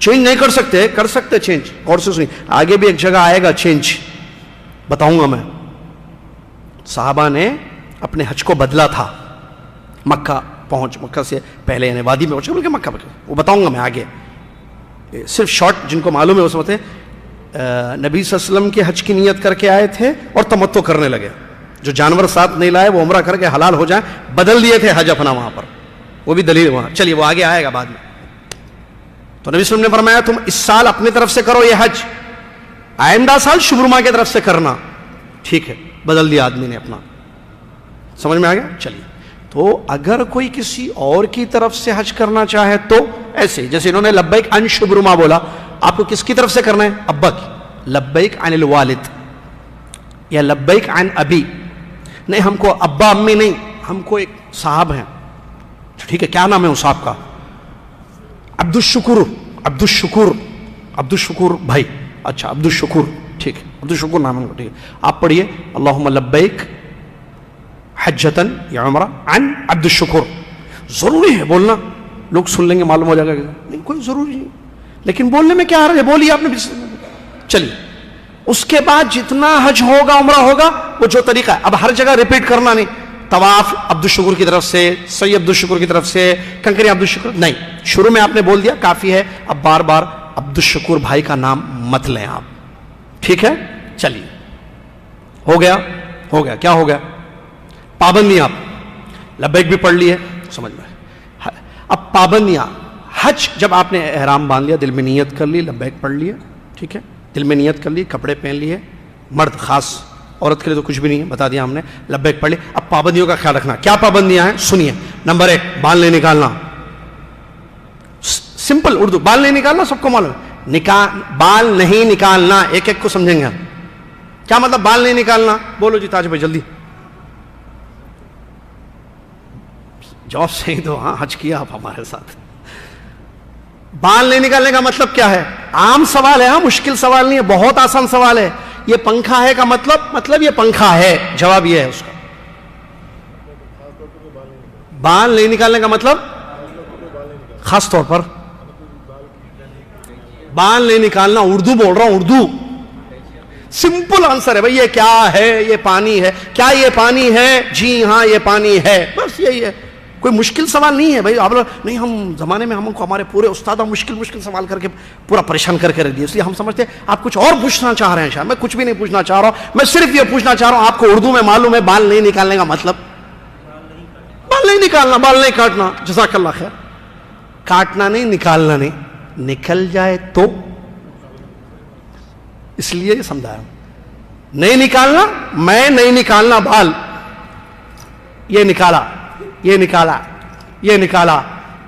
چینج نہیں کر سکتے، کر سکتے چینج. اور سے سنی، آگے بھی ایک جگہ آئے گا چینج، بتاؤں گا میں. صحابہ نے اپنے حج کو بدلا تھا، مکہ سے پہلے، یعنی وادی میں پہنچے بلکہ مکہ پہنچے، وہ بتاؤں گا میں آگے. صرف شارٹ جن کو معلوم ہے وہ سمجھتے ہیں. نبی صلی اللہ علیہ وسلم کے حج کی نیت کر کے آئے تھے اور تمتع کرنے لگے. جو جانور ساتھ نہیں لائے وہ عمرہ کر کے حلال ہو جائیں، بدل دیے تھے حج اپنا وہاں پر. وہ بھی دلیل وہاں، چلیے وہ آگے آئے گا بعد میں. تو نبی صلی اللہ علیہ وسلم نے فرمایا تم اس سال اپنی طرف سے کرو یہ حج، آئندہ سال شبرما کی طرف سے کرنا. ٹھیک ہے، بدل دیا آدمی نے اپنا. سمجھ میں آ گیا؟ چلیے. تو اگر کوئی کسی اور کی طرف سے حج کرنا چاہے تو ایسے، جیسے انہوں نے لبیک عن شبرما بولا، آپ کو کس کی طرف سے کرنا ہے؟ ابا کی. لبیک عن الوالد یا لبیک عن ابی. نہیں، ہم کو ابا امی نہیں، ہم کو ایک صاحب ہیں. ٹھیک ہے، کیا نام ہے اس صاحب کا؟ عبد الشکور بھائی. اچھا، عبد الشکور، ٹھیک ہے، عبد الشکور نام ہے. ٹھیک ہے، آپ پڑھیے اللہم لبیک حجتن یا عمرہ عن عبد الشکور. ضروری ہے بولنا، لوگ سن لیں گے معلوم ہو جائے گا. نہیں، کوئی ضروری نہیں، لیکن بولنے میں کیا حرج ہے؟ بولیے آپ نے. چلیے، اس کے بعد جتنا حج ہوگا عمرہ ہوگا وہ جو طریقہ ہے، اب ہر جگہ ریپیٹ کرنا نہیں. طواف عبد الشکور کی طرف سے، سید عبد الشکور کی طرف سے، کنکری عبد الشکور نہیں. شروع میں آپ نے بول دیا، کافی ہے. اب بار بار عبد الشکور بھائی کا نام مت لیں آپ. ٹھیک ہے، چلیے. ہو گیا کیا ہو گیا؟ پابندیاں. آپ لبیک بھی پڑھ لی ہے، سمجھ میں. اب پابندیاں، حج جب آپ نے احرام باندھ لیا، دل میں نیت کر لی، لبیک پڑھ لیا. ٹھیک ہے، دل میں نیت کر لی، کپڑے پہن لیے. مرد خاص، عورت کے لیے تو کچھ بھی نہیں ہے، بتا دیا ہم نے. لبیک پڑھ لی. اب پابندیوں کا خیال رکھنا. کیا پابندیاں ہیں؟ سنیے. نمبر 1، بال نہیں نکالنا. سمپل اردو، بال نہیں نکالنا سب کو معلوم ہے. بال نہیں نکالنا، ایک ایک کو سمجھیں گے. کیا مطلب بال نہیں نکالنا؟ بولو جی تاج بھائی جلدی جواب صحیح دو. ہاں، حج کیا آپ ہمارے ساتھ. بال نہیں نکالنے کا مطلب کیا ہے؟ عام سوال ہے، ہاں، مشکل سوال نہیں ہے، بہت آسان سوال ہے. یہ پنکھا ہے کا مطلب یہ پنکھا ہے. جواب یہ ہے اس کا. بال نہیں نکالنے کا مطلب خاص طور پر بال نہیں نکالنا. اردو بول رہا ہوں، اردو. سمپل آنسر ہے بھائی. یہ کیا ہے؟ یہ پانی ہے. کیا یہ پانی ہے؟ جی ہاں یہ پانی ہے. بس یہی ہے، کوئی مشکل سوال نہیں ہے بھائی. آپ نہیں، ہم زمانے میں ہم کو ہمارے پورے استاد مشکل سوال کر کے پورا پریشان کر کے رکھ دیا، اس لیے ہم سمجھتے ہیں آپ کچھ اور پوچھنا چاہ رہے ہیں. شاید میں کچھ بھی نہیں پوچھنا چاہ رہا ہوں، میں صرف یہ پوچھنا چاہ رہا ہوں آپ کو اردو میں معلوم ہے بال نہیں نکالنے کا مطلب؟ بال نہیں نکالنا، بال نہیں کاٹنا. جزاک اللہ خیر. کاٹنا نہیں، نکالنا نہیں. نکل جائے تو، اس لیے یہ سمجھایا. نہیں نکالنا، میں نہیں نکالنا بال. یہ نکالا، یہ نکالا، یہ نکالا،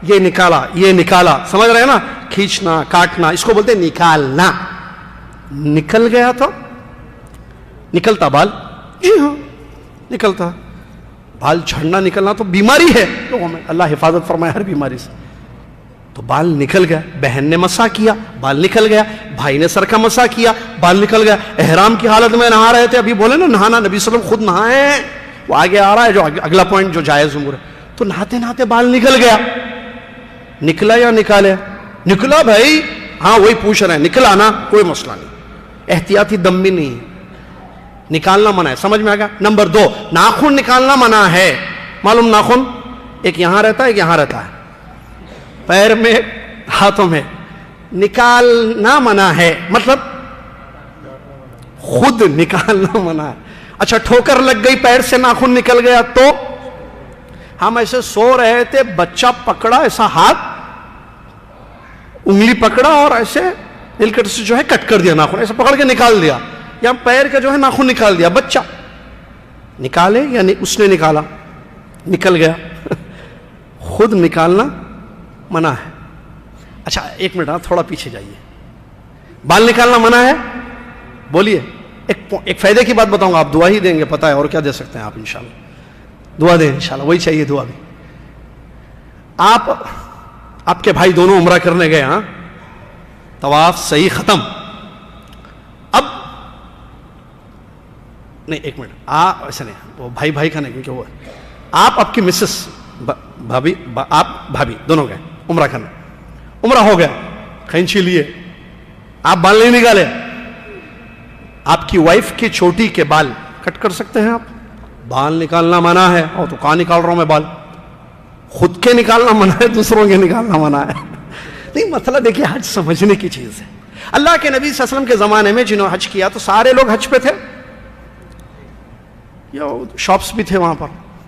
یہ نکالا، یہ نکالا. سمجھ رہے ہیں نا؟ کھینچنا، کاٹنا، اس کو بولتے ہیں نکالنا. نکل گیا تو نکلتا بال. جی ہاں نکلتا. بال جھڑنا، نکلنا تو بیماری ہے لوگوں میں، اللہ حفاظت فرمائے ہر بیماری سے. تو بال نکل گیا. بہن نے مسح کیا، بال نکل گیا. بھائی نے سر کا مسح کیا، بال نکل گیا. احرام کی حالت میں نہا رہے تھے، ابھی بولے نا نہانا، نبی صلی اللہ علیہ وسلم خود نہائے. وہ آگے آ رہا ہے جو اگلا پوائنٹ جو جائز امور ہے. تو نہاتے نہاتے بال نکل گیا. نکلا یا نکالے؟ نکلا بھائی. ہاں وہی پوچھ رہے ہیں. نکلا نا، کوئی مسئلہ نہیں، احتیاطی دم بھی نہیں. نکالنا منع ہے. سمجھ میں آ گیا؟ نمبر 2، ناخن نکالنا منع ہے. معلوم ناخن ایک یہاں رہتا ہے، ایک یہاں رہتا ہے، پیر میں، ہاتھوں میں. نکالنا منع ہے، مطلب خود نکالنا منع ہے. اچھا، ٹھوکر لگ گئی، پیر سے ناخن نکل گیا تو؟ ہم ایسے سو رہے تھے، بچہ پکڑا، ایسا ہاتھ انگلی پکڑا اور ایسے نیل کٹر سے جو ہے کٹ کر دیا ناخن، ایسے پکڑ کے نکال دیا، یا پیر کا جو ہے ناخن نکال دیا. بچہ نکالے یا اس نے نکالا، نکل گیا. خود نکالنا منع ہے. اچھا ایک منٹ، تھوڑا پیچھے جائیے. بال نکالنا منع ہے، بولیے. ایک فائدے کی بات بتاؤں گا، آپ دعا ہی دیں گے، پتہ ہے، اور کیا دے سکتے ہیں آپ؟ انشاءاللہ دعا دیں، انشاءاللہ وہی چاہیے دعا بھی. آپ کے بھائی دونوں عمرہ کرنے گئے، ہاں، طواف صحیح ختم. اب نہیں، ایک منٹ، ایسا نہیں، وہ بھائی کا نہیں، کیونکہ وہ آپ کی مسز بھابھی، آپ بھابھی دونوں گئے عمرہ کرنے. عمرہ ہو گیا، کھینچی لیے, آپ بال نہیں نکالے. آپ کی وائف کی چوٹی کے بال کٹ کر سکتے ہیں آپ؟ بال نکالنا منع ہے. اور تو کہاں نکال رہا ہوں میں بال؟ خود کے نکالنا منع ہے, دوسروں کے نکالنا منع ہے. نہیں, مسئلہ دیکھیے حج سمجھنے کی چیز ہے. اللہ کے نبی صلی اللہ علیہ وسلم کے زمانے میں جنہوں حج کیا تو سارے لوگ حج پہ تھے, یا شاپس بھی تھے وہاں پر,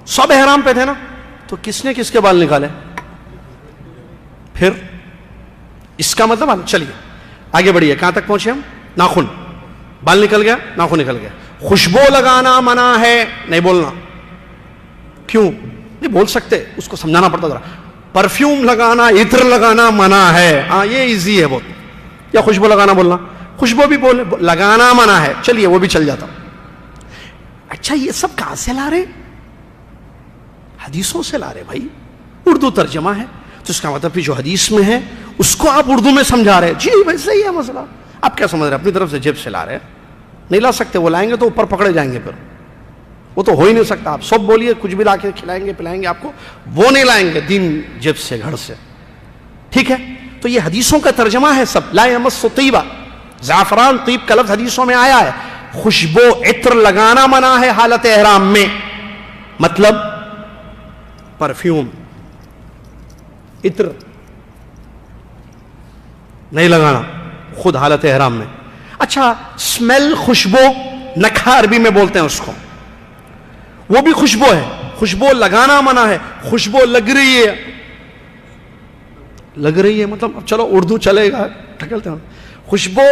سب احرام پہ تھے نا, تو کس نے کس کے بال نکالے؟ پھر اس کا مطلب, چلیے آگے بڑھیے, کہاں تک پہنچے ہم؟ ناخن, بال نکل گیا, ناخن نکل گیا. خوشبو لگانا منع ہے, نہیں بولنا. کیوں نہیں بول سکتے؟ اس کو سمجھانا پڑتا ذرا. پرفیوم لگانا, عطر لگانا منع ہے, ہاں یہ ایزی ہے بہت. یا خوشبو لگانا بولنا, خوشبو بھی بولے, لگانا منع ہے, چلیے وہ بھی چل جاتا. اچھا یہ سب کہاں سے لا رہے؟ حدیثوں سے لا رہے بھائی, اردو ترجمہ ہے تو اس کا مطلب جو حدیث میں ہے اس کو آپ اردو میں سمجھا رہے. جی بھائی صحیح ہے مسئلہ. آپ کیا سمجھ رہے ہیں؟ اپنی طرف سے جیب سے لا رہے ہیں, نہیں لا سکتے. وہ لائیں گے تو اوپر پکڑے جائیں گے, پھر وہ تو ہو ہی نہیں سکتا. آپ سب بولیے کچھ بھی لا کے کھلائیں گے پلائیں گے آپ کو, وہ نہیں لائیں گے دین جیب سے, گھر سے. ٹھیک ہے, تو یہ حدیثوں کا ترجمہ ہے سب. لا یمس طیبہ, زعفران طیب کا لفظ حدیثوں میں آیا ہے. خوشبو عطر لگانا منع ہے حالت احرام میں, مطلب پرفیوم عطر نہیں لگانا خود حالت احرام میں. اچھا اسمیل, خوشبو, نکھا عربی میں بولتے ہیں اس کو, وہ بھی خوشبو ہے. خوشبو لگانا منع ہے. خوشبو لگ رہی ہے, لگ رہی ہے مطلب چلو اردو چلے گا, ٹھکلتے ہیں. خوشبو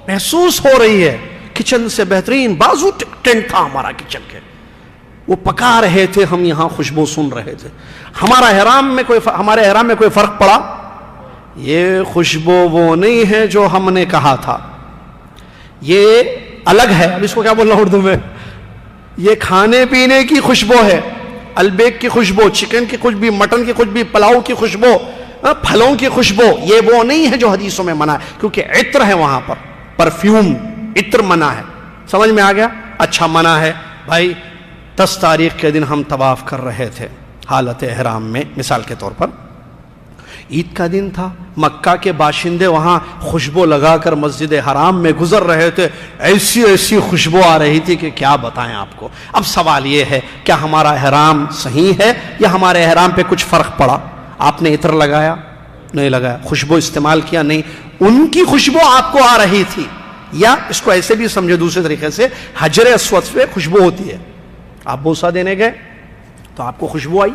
محسوس ہو رہی ہے. کچن سے بہترین بازو ٹینٹ تھا ہمارا کچن کے, وہ پکا رہے تھے, ہم یہاں خوشبو سن رہے تھے. ہمارے احرام میں کوئی فرق پڑا؟ یہ خوشبو وہ نہیں ہے جو ہم نے کہا تھا, یہ الگ ہے. اب اس کو کیا بولنا اردو میں؟ یہ کھانے پینے کی خوشبو ہے, البیک کی خوشبو, چکن کی خوشبو, مٹن کی خوشبو, پلاؤ کی خوشبو, پھلوں کی خوشبو. یہ وہ نہیں ہے جو حدیثوں میں منع ہے, کیونکہ عطر ہے وہاں پر, پرفیوم عطر منع ہے. سمجھ میں آ گیا؟ اچھا منع ہے بھائی. 10 تاریخ کے دن ہم طواف کر رہے تھے حالت احرام میں, مثال کے طور پر عید کا دن تھا, مکہ کے باشندے وہاں خوشبو لگا کر مسجد حرام میں گزر رہے تھے, ایسی ایسی خوشبو آ رہی تھی کہ کیا بتائیں آپ کو. اب سوال یہ ہے کیا ہمارا احرام صحیح ہے یا ہمارے احرام پہ کچھ فرق پڑا؟ آپ نے عطر لگایا نہیں لگایا, خوشبو استعمال کیا نہیں, ان کی خوشبو آپ کو آ رہی تھی. یا اس کو ایسے بھی سمجھے دوسرے طریقے سے, حجر اسود پہ خوشبو ہوتی ہے, آپ بوسہ دینے گئے تو آپ کو خوشبو آئی,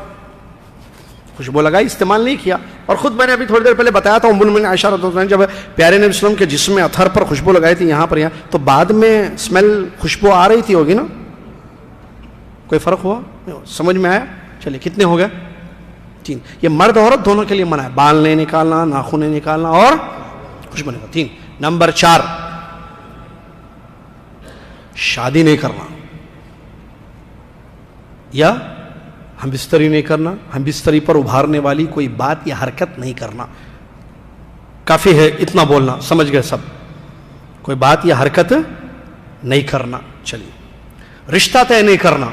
خوشبو لگائی, استعمال نہیں کیا. اور خود میں نے ابھی تھوڑی دیر پہلے بتایا تھا, ام المؤمنین عائشہ رضی اللہ عنہا جب پیارے نبی صلی اللہ علیہ وسلم کے جسم میں اتھر پر خوشبو لگائی تھی یہاں پر یہاں, تو بعد میں اسمیل خوشبو آ رہی تھی, ہوگی نا؟ کوئی فرق ہوا؟ سمجھ میں آیا؟ چلیے کتنے ہو گئے؟ 3. یہ مرد عورت دونوں کے لیے منع ہے, بال نہیں نکالنا, ناخن نہیں نکالنا اور خوشبو نہیں. 3. نمبر 4, شادی نہیں کرنا یا ہم بستری نہیں کرنا, ہم بستری پر ابھارنے والی کوئی بات یا حرکت نہیں کرنا. کافی ہے اتنا بولنا, سمجھ گئے سب؟ کوئی بات یا حرکت نہیں کرنا. چلیے, رشتہ طے نہیں کرنا,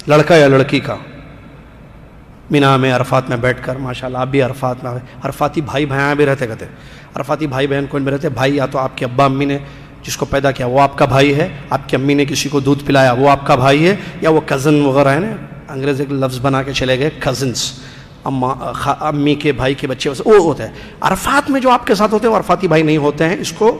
لڑکا یا لڑکی کا, مینا میں عرفات میں بیٹھ کر, ماشاءاللہ آپ بھی عرفات میں, عرفاتی بھائی بہن بھی رہتے کہتے, عرفاتی بھائی بہن کون بھی رہتے؟ بھائی یا تو آپ کے ابا امی نے جس کو پیدا کیا وہ آپ کا بھائی ہے, آپ کی امی نے کسی کو دودھ پلایا وہ آپ کا بھائی ہے, یا وہ کزن وغیرہ ہے نا, انگریز ایک لفظ بنا کے چلے گئے کزنس, امی کے بھائی کے بچے, وہ ہوتا ہے. عرفات میں جو آپ کے ساتھ ہوتے ہیں وہ عرفاتی بھائی نہیں ہوتے ہیں, اس کو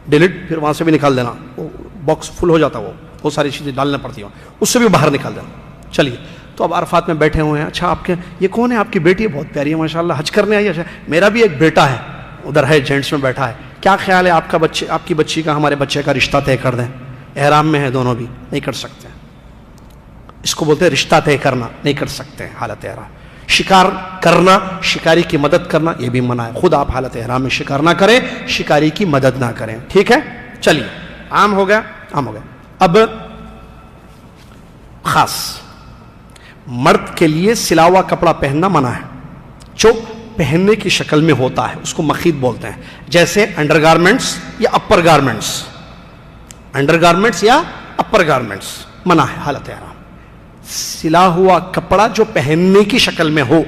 ڈیلیٹ پھر وہاں سے بھی نکال دینا, وہ باکس فل ہو جاتا, وہ بہت ساری چیزیں ڈالنا پڑتی ہیں, اس سے بھی باہر نکال دینا. چلیے, تو اب عرفات میں بیٹھے ہوئے ہیں. اچھا آپ کے یہ کون ہے؟ آپ کی بیٹی ہے, بہت پیاری ہے ماشاء اللہ, حج کرنے آئی ہے. میرا بھی ایک بیٹا ہے ادھر ہے, جینٹس میں بیٹھا ہے, کیا خیال ہے آپ کا بچے, آپ کی بچی کا ہمارے بچے کا رشتہ طے کر دیں؟ احرام میں ہے دونوں بھی, نہیں کر سکتے. اس کو بولتے ہیں رشتہ طے کرنا, نہیں کر سکتے حالت احرام. شکار کرنا, شکاری کی مدد کرنا, یہ بھی منع ہے. خود آپ حالت احرام میں شکار نہ کریں, شکاری کی مدد نہ کریں. ٹھیک ہے, چلیے عام ہو گیا, عام ہو گیا. اب خاص مرد کے لیے سلا ہوا کپڑا پہننا منع ہے, جو پہننے کی شکل میں ہوتا ہے, اس کو مخیط بولتے ہیں. جیسے انڈر گارمنٹس یا اپر گارمنٹس, انڈر گارمنٹس یا اپر گارمنٹس منع ہے حالت احرام. سلا ہوا کپڑا جو پہننے کی شکل میں ہو,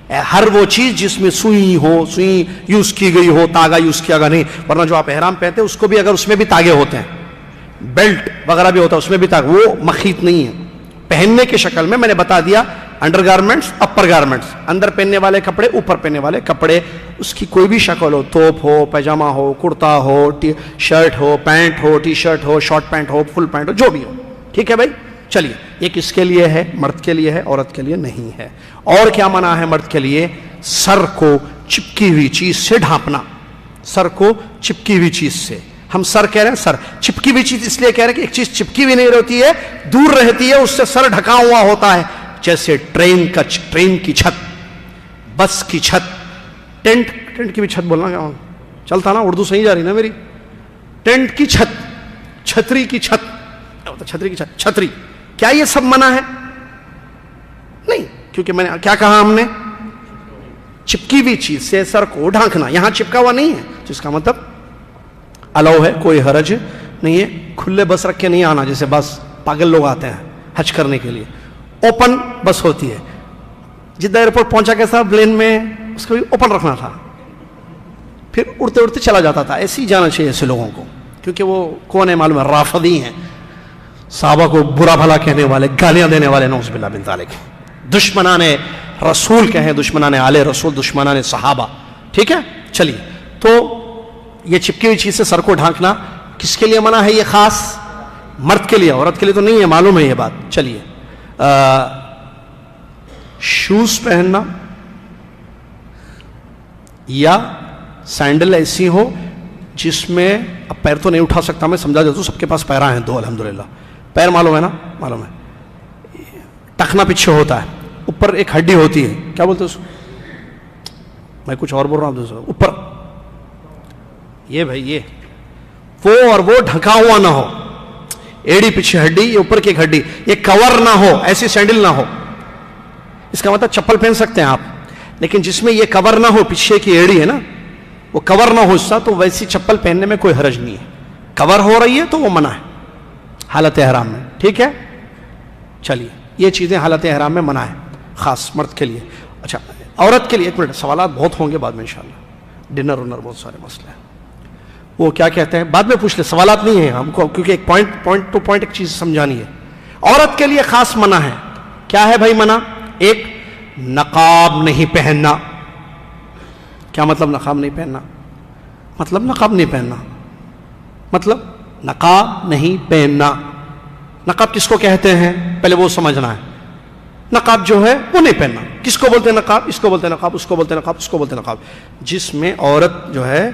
ہر وہ چیز جس میں سوئی ہو، سوئی یوز کی گئی ہو، تاگا یوز کیا گیا نہیں، ورنہ جو آپ احرام پہنتے ہیں اس کو بھی اگر اس میں بھی تاگے ہوتے ہیں، بیلٹ وغیرہ بھی ہوتا ہے اس میں بھی تاگے، وہ مخیط نہیں ہے پہننے کی شکل میں. میں نے بتا دیا انڈر گارمنٹس، اپر گارمنٹس، اندر پہننے والے کپڑے، اوپر پہننے والے کپڑے، اس کی کوئی بھی شکل ہو، توپ ہو، پیجامہ ہو، کرتا ہو، شرٹ ہو، پینٹ ہو، ٹی شرٹ ہو، شارٹ پینٹ ہو، فل پینٹ ہو، جو بھی ہو. ٹھیک ہے بھائی. چلیے یہ کس کے لیے ہے؟ مرد کے لیے ہے، عورت کے لیے نہیں ہے. اور کیا منع ہے مرد کے لیے؟ سر کو چپکی ہوئی چیز سے ڈھانپنا. سر کو چپکی ہوئی چیز سے، ہم سر کہہ رہے ہیں، سر چپکی ہوئی چیز اس لیے کہہ رہے ہیں کہ ایک چیز چپکی ہوئی نہیں رہتی ہے، دور رہتی ہے، اس سے سر ڈھکا ہوا ہوتا ہے. جیسے ٹرین کی چھت، بس کی چھت، ٹینٹ کی بھی چھت بولنا کیا چلتا نا، اردو صحیح جا رہی نا میری. ٹینٹ کی چھت، چھتری کی چھت، چھتری کی چھت، چھتری، کیا یہ سب منع ہے؟ نہیں، کیونکہ میں نے کیا کہا، ہم نے چپکی ہوئی چیز سے سر کو ڈھانکنا. یہاں چپکا ہوا نہیں ہے، جس کا مطلب الاؤ ہے، کوئی حرج نہیں ہے. کھلے بس رکھ کے نہیں آنا، جیسے بس پاگل لوگ آتے ہیں حج کرنے کے لیے، اوپن بس ہوتی ہے. جدہ ایئرپورٹ پہنچا کیسا پلین میں، اس کو بھی اوپن رکھنا تھا، پھر اڑتے اڑتے چلا جاتا تھا. ایسے ہی جانا چاہیے ایسے لوگوں کو، کیونکہ وہ کون ہے معلوم ہے؟ رافضی ہیں، صحابہ کو برا بھلا کہنے والے، گالیاں دینے والے، نعوذ باللہ من ذالک، دشمنان رسول کہیں، دشمنان آل رسول، دشمنان صحابہ. ٹھیک ہے. چلیے، تو یہ چپکی ہوئی چیز سے سر کو ڈھانکنا کس کے لیے منع ہے؟ یہ خاص مرد کے لیے، عورت کے لیے تو نہیں ہے، معلوم ہے یہ بات. چلیے، شوز پہننا یا سینڈل ایسی ہو جس میں، اب پیر تو نہیں اٹھا سکتا میں، سمجھا دیتا ہوں، سب کے پاس پیرا ہیں دو الحمدللہ. پیر معلوم ہے نا؟ معلوم ہے. ٹخنا پیچھے ہوتا ہے، اوپر ایک ہڈی ہوتی ہے، کیا بولتے ہیں اس کو؟ میں کچھ اور بول رہا ہوں. اوپر یہ بھائی، یہ وہ اور وہ ڈھکا ہوا نہ ہو، ایڑی پیچھے ہڈی، یہ اوپر کی ایک ہڈی، یہ کور نہ ہو، ایسی سینڈل نہ ہو. اس کا مطلب چپل پہن سکتے ہیں آپ، لیکن جس میں یہ کور نہ ہو، پیچھے کی ایڑی ہے نا، وہ کور نہ ہو حصہ، تو ویسی چپل پہننے میں کوئی حرج نہیں ہے. کور ہو رہی ہے تو وہ منع ہے حالت احرام میں. ٹھیک ہے. چلیے، یہ چیزیں حالت احرام میں منع ہے، خاص مرد کے لیے. اچھا، عورت کے لیے ایک منٹ، سوالات بہت ہوں گے بعد میں انشاءاللہ، ڈنر ونر بہت سارے مسئلے ہیں، وہ کیا کہتے ہیں بعد میں پوچھ لیں، سوالات نہیں ہیں ہم کو، کیونکہ ایک پوائنٹ ٹو پوائنٹ ایک چیز سمجھانی ہے. عورت کے لیے خاص منع ہے. کیا ہے بھائی منع؟ ایک، نقاب نہیں پہننا. کیا مطلب نقاب نہیں پہننا؟ مطلب نقاب نہیں پہننا، مطلب نقاب نہیں پہننا. نقاب کس کو کہتے ہیں پہلے وہ سمجھنا ہے. نقاب جو ہے وہ نہیں پہننا. کس کو بولتے ہیں نقاب؟ اس کو بولتے ہیں نقاب، اس کو بولتے ہیں نقاب، اس کو بولتے ہیں نقاب. جس میں عورت جو ہے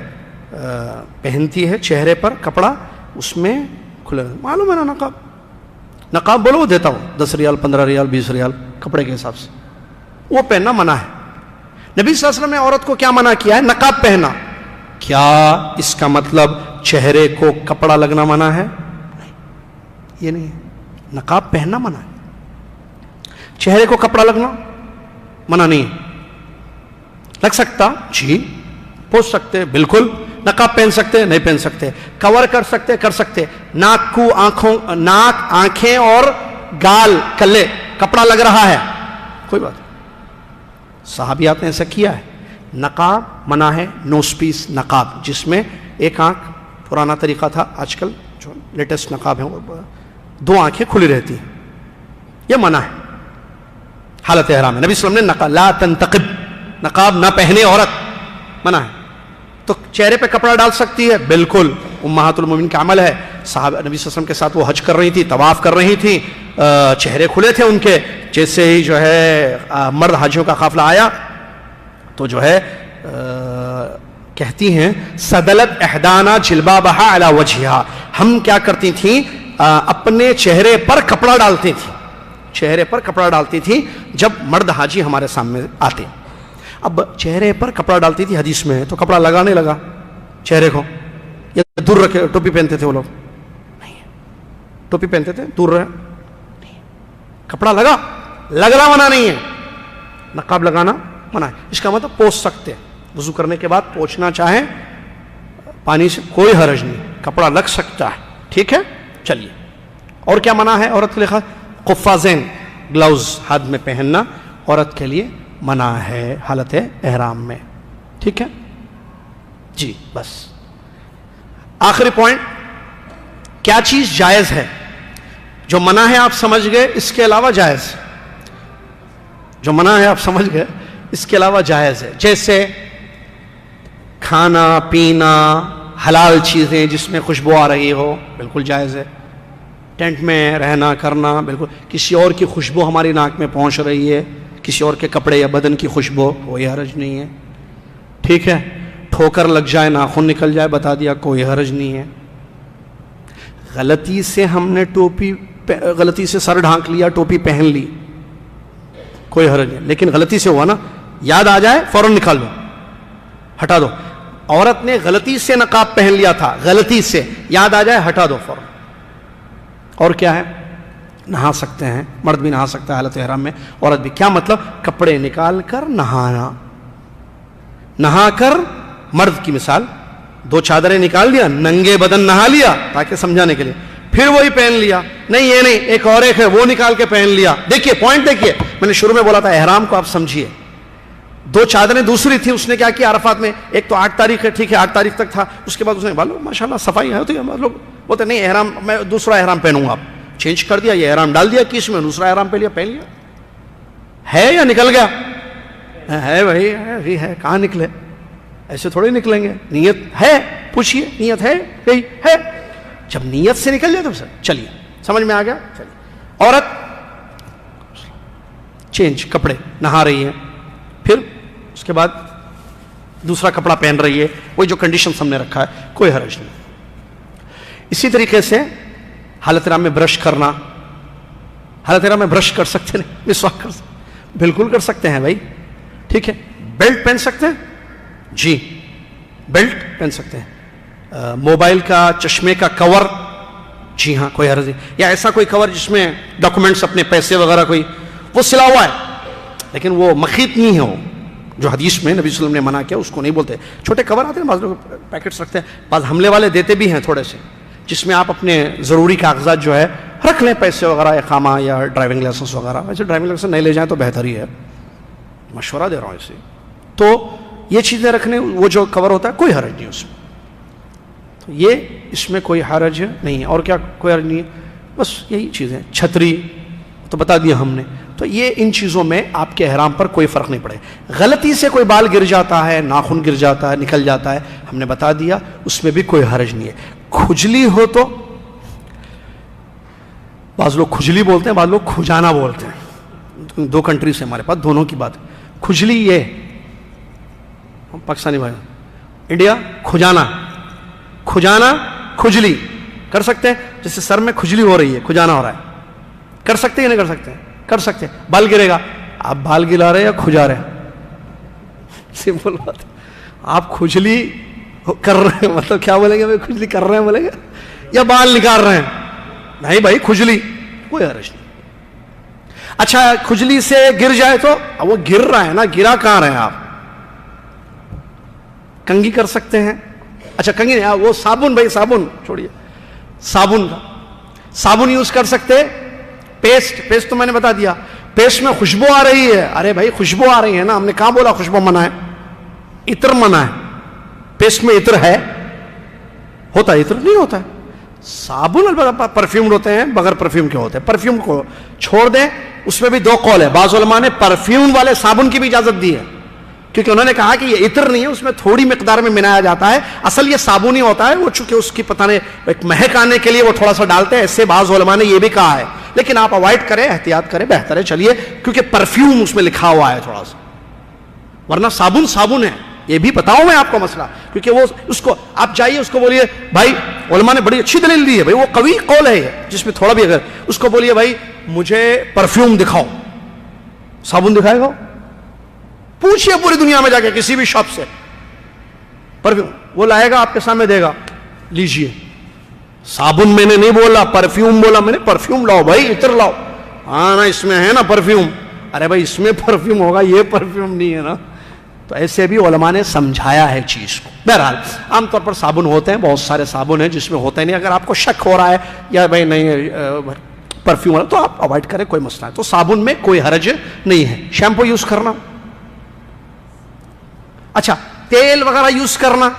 پہنتی ہے چہرے پر کپڑا، اس میں کھلے، معلوم ہے نا نقاب. نقاب بولو وہ دیتا ہوں، 10 ریال، 15 ریال، 20 ریال کپڑے کے حساب سے، وہ پہننا منع ہے. نبی صلی اللہ علیہ وسلم نے عورت کو کیا منع کیا ہے؟ نقاب پہننا. کیا اس کا مطلب چہرے کو کپڑا لگنا منع ہے؟ نہیں، یہ نہیں ہے. نقاب پہننا منع ہے، چہرے کو کپڑا لگنا منع نہیں ہے. لگ سکتا جی، پوچھ سکتے بالکل. نقاب پہن سکتے نہیں پہن سکتے، کور کر سکتے کر سکتے. ناک کو، ناک، آنکھیں اور گال، کلے کپڑا لگ رہا ہے، کوئی بات. صحابیات نے ایسا کیا ہے. نقاب منع ہے، نوز پیس نقاب، جس میں ایک آنکھ، پرانا طریقہ تھا، آج کل جو لیٹسٹ نقاب ہیں 2 آنکھیں کھلی رہتی ہیں، یہ منع ہے حالت احرام ہے. نبی صلی اللہ علیہ وسلم نے لا تنتقب، نقاب نہ پہنے عورت، منع ہے. تو چہرے پہ کپڑا ڈال سکتی ہے، بالکل، امہات المومنین کا عمل ہے. صحابہ نبی صلی اللہ علیہ وسلم کے ساتھ وہ حج کر رہی تھی، طواف کر رہی تھی، چہرے کھلے تھے ان کے. جیسے ہی جو ہے مرد حاجیوں کا قافلہ آیا تو جو ہے کہتی ہیں سدلت احدانا جلبابہا علی وجہہا، ہم کیا کرتی تھیں؟ اپنے چہرے پر کپڑا ڈالتی تھی، چہرے پر کپڑا ڈالتی تھی جب مرد حاجی ہمارے سامنے آتے. اب چہرے پر کپڑا ڈالتی تھی، حدیث میں ہے، تو کپڑا لگانے لگا چہرے کو، یا دور رکھے. ٹوپی پہنتے تھے وہ لوگ؟ نہیں. ٹوپی پہنتے تھے دور رہے؟ نہیں. کپڑا لگنا منع نہیں ہے، نقاب لگانا منع ہے. اس کا مطلب پوچھ سکتے، وضو کرنے کے بعد پوچھنا چاہیں پانی سے کوئی حرج نہیں، کپڑا لگ سکتا ہے. ٹھیک ہے. چلیے، اور کیا منع ہے عورت کے لیے؟ قفازین، گلاؤز ہاتھ میں پہننا عورت کے لیے منع ہے حالت احرام میں. ٹھیک ہے جی. بس آخری پوائنٹ, کیا چیز جائز ہے؟ جو منع ہے آپ سمجھ گئے, اس کے علاوہ جائز. جو منع ہے آپ سمجھ گئے, اس کے علاوہ جائز ہے. جیسے کھانا پینا, حلال چیزیں جس میں خوشبو آ رہی ہو, بالکل جائز ہے. ٹینٹ میں رہنا کرنا, بالکل. کسی اور کی خوشبو ہماری ناک میں پہنچ رہی ہے, کسی اور کے کپڑے یا بدن کی خوشبو, کوئی حرج نہیں ہے. ٹھیک ہے. ٹھوکر لگ جائے, ناخن نکل جائے, بتا دیا, کوئی حرج نہیں ہے. غلطی سے ہم نے غلطی سے سر ڈھانک لیا, ٹوپی پہن لی, کوئی حرج نہیں. لیکن غلطی سے ہوا نا, یاد آ جائے فوراً نکال دو, ہٹا دو. عورت نے غلطی سے نقاب پہن لیا تھا, غلطی سے, یاد آ جائے ہٹا دو فوراً. اور کیا ہے؟ نہا سکتے ہیں, مرد بھی نہا سکتا ہے حالت احرام میں, عورت بھی. کیا مطلب؟ کپڑے نکال کر نہانا. نہا کر, مرد کی مثال, 2 چادریں نکال دیا, ننگے بدن نہا لیا, تاکہ سمجھانے کے لیے, پھر وہی پہن لیا. نہیں یہ نہیں, ایک اور ایک ہے وہ نکال کے پہن لیا. دیکھیے پوائنٹ دیکھیے, میں نے شروع میں بولا تھا احرام کو آپ سمجھیے. 2 چادریں دوسری تھی, اس نے کیا کیا عرفات میں, ایک تو 8 تاریخ ہے, ٹھیک ہے 8 تاریخ تک تھا, اس کے بعد اس نے بالو ماشاءاللہ صفائی ہے, تو لوگ بولتے نہیں احرام میں دوسرا احرام پہنوں گا, چینج کر دیا, یہ احرام ڈال دیا کس میں, دوسرا احرام پہن لیا. ہے یا نکل گیا؟ ہے بھائی, ہے. کہاں نکلے؟ ایسے تھوڑے نکلیں گے. نیت ہے, پوچھیے نیت ہے کہیں ہے. جب نیت سے نکل جائے تو سر چلیے, سمجھ میں آ گیا. چلیے. عورت چینج کپڑے, نہا رہی ہے, پھر اس کے بعد دوسرا کپڑا پہن رہی ہے, وہی جو کنڈیشن ہم نے رکھا ہے, کوئی حرج نہیں. اسی طریقے سے حالت احرام میں برش کرنا. حالت احرام میں برش کر سکتے ہیں, مسواک کر سکتے, بالکل کر سکتے ہیں بھائی. ٹھیک ہے. بیلٹ پہن سکتے ہیں جی, بیلٹ پہن سکتے ہیں. موبائل کا, چشمے کا کور, جی ہاں کوئی حرج نہیں. یا ایسا کوئی کور جس میں ڈاکومنٹس اپنے پیسے وغیرہ کوئی, وہ سلا ہوا ہے لیکن وہ مخیط نہیں ہے, وہ جو حدیث میں نبی صلی اللہ علیہ وسلم نے منع کیا اس کو نہیں بولتے. چھوٹے کور آتے ہیں, بعض لوگ پیکٹس رکھتے ہیں, بعض حملے والے دیتے بھی ہیں تھوڑے سے, جس میں آپ اپنے ضروری کاغذات جو ہے رکھ لیں, پیسے وغیرہ, اقامہ یا ڈرائیونگ لائسنس وغیرہ. ویسے ڈرائیونگ لائسنس نہیں لے جائیں تو بہتر ہی ہے, مشورہ دے رہا ہوں اسے. تو یہ چیزیں رکھنے, وہ جو کور ہوتا ہے کوئی حرج نہیں اس میں. تو یہ اس میں کوئی حرج نہیں ہے. اور کیا کوئی حرج نہیں ہے؟ بس یہی چیزیں. چھتری تو بتا دیا ہم نے. تو یہ ان چیزوں میں آپ کے احرام پر کوئی فرق نہیں پڑے. غلطی سے کوئی بال گر جاتا ہے, ناخن گر جاتا ہے, نکل جاتا ہے, ہم نے بتا دیا, اس میں بھی کوئی حرج نہیں ہے. کھجلی ہو تو, بعض لوگ کھجلی بولتے ہیں, بعض لوگ کھجانا بولتے ہیں. 2 کنٹری سے ہمارے پاس دونوں کی بات. کھجلی یہ پاکستانی بھائی, انڈیا کھجانا, کھجانا کھجلی کر سکتے ہیں. جیسے سر میں کھجلی ہو رہی ہے, کھجانا ہو رہا ہے, کر سکتے ہیں یا نہیں کر سکتے ہیں؟ کر سکتے ہیں. بال گرے گا, آپ بال گلا رہے ہیں یا کھجا رہے ہیں؟ سمپل بات. آپ کھجلی کر رہے ہیں, مطلب کیا بولیں گے, کھجلی کر رہے ہیں بولیں گے, یا بال نکال رہے ہیں؟ نہیں بھائی کھجلی, کوئی حرج نہیں. اچھا کھجلی سے گر جائے تو, وہ گر رہا ہے نا, گرا کہاں رہے ہیں آپ؟ کنگھی کر سکتے ہیں. اچھا کنگھی نہیں, وہ صابن, بھائی صابن چھوڑیے, صابن کا صابن یوز کر سکتے. پیسٹ تو میں نے بتا دیا, پیسٹ میں خوشبو آ رہی ہے, ارے بھائی خوشبو آ رہی ہے نا, ہم نے کہاں بولا خوشبو منع ہے؟ عطر منع ہے. پیسٹ میں عطر ہے, ہوتا ہے عطر نہیں ہوتا ہے. صابن البتہ پرفیومڈ ہوتے ہیں, بغیر پرفیوم کے ہوتے ہیں. پرفیوم کو چھوڑ دیں, اس میں بھی 2 قول ہے. بعض علماء نے پرفیوم والے صابن کی بھی اجازت دی ہے, کیونکہ انہوں نے کہا کہ یہ عطر نہیں ہے, اس میں تھوڑی مقدار میں ملایا جاتا ہے, اصل یہ صابن ہی ہوتا ہے. وہ چونکہ اس کی پتہ نہیں ایک مہک آنے کے لیے وہ تھوڑا سا ڈالتے ہیں, ایسے بعض علماء نے یہ بھی کہا ہے. لیکن آپ اوائڈ کریں, احتیاط کریں, بہتر ہے. چلیے, کیونکہ پرفیوم اس میں لکھا ہوا ہے تھوڑا سا, ورنہ صابن صابن ہے. یہ بھی بتاؤں میں آپ کو مسئلہ, کیونکہ وہ اس کو آپ جائیے, اس کو بولیے بھائی, علماء نے بڑی اچھی دلیل دی ہے بھائی, وہ قوی قول ہے جس میں تھوڑا بھی, اگر اس کو بولیے بھائی مجھے پرفیوم دکھاؤ, صابن دکھائے گا؟ پوچھئے پوری دنیا میں جا کے کسی بھی شاپ سے پرفیوم, وہ لائے گا آپ کے سامنے دے گا, لیجئے. صابن میں نے نہیں بولا, پرفیوم بولا میں نے. پرفیوم لاؤ بھائی, عطر لاؤ. ہاں نا, اس میں ہے نا پرفیوم. ارے بھائی اس میں پرفیوم ہوگا, یہ پرفیوم نہیں ہے نا. تو ایسے بھی علماء نے سمجھایا ہے چیز کو. بہرحال عام طور پر صابن ہوتے ہیں, بہت سارے صابن ہیں جس میں ہوتے نہیں. اگر آپ کو شک ہو رہا ہے یا بھائی نہیں پرفیوم والا, تو آپ اوائڈ کریں, کوئی مسئلہ ہے. تو صابن میں کوئی حرج نہیں ہے. شیمپو یوز کرنا, اچھا تیل وغیرہ یوز کرنا،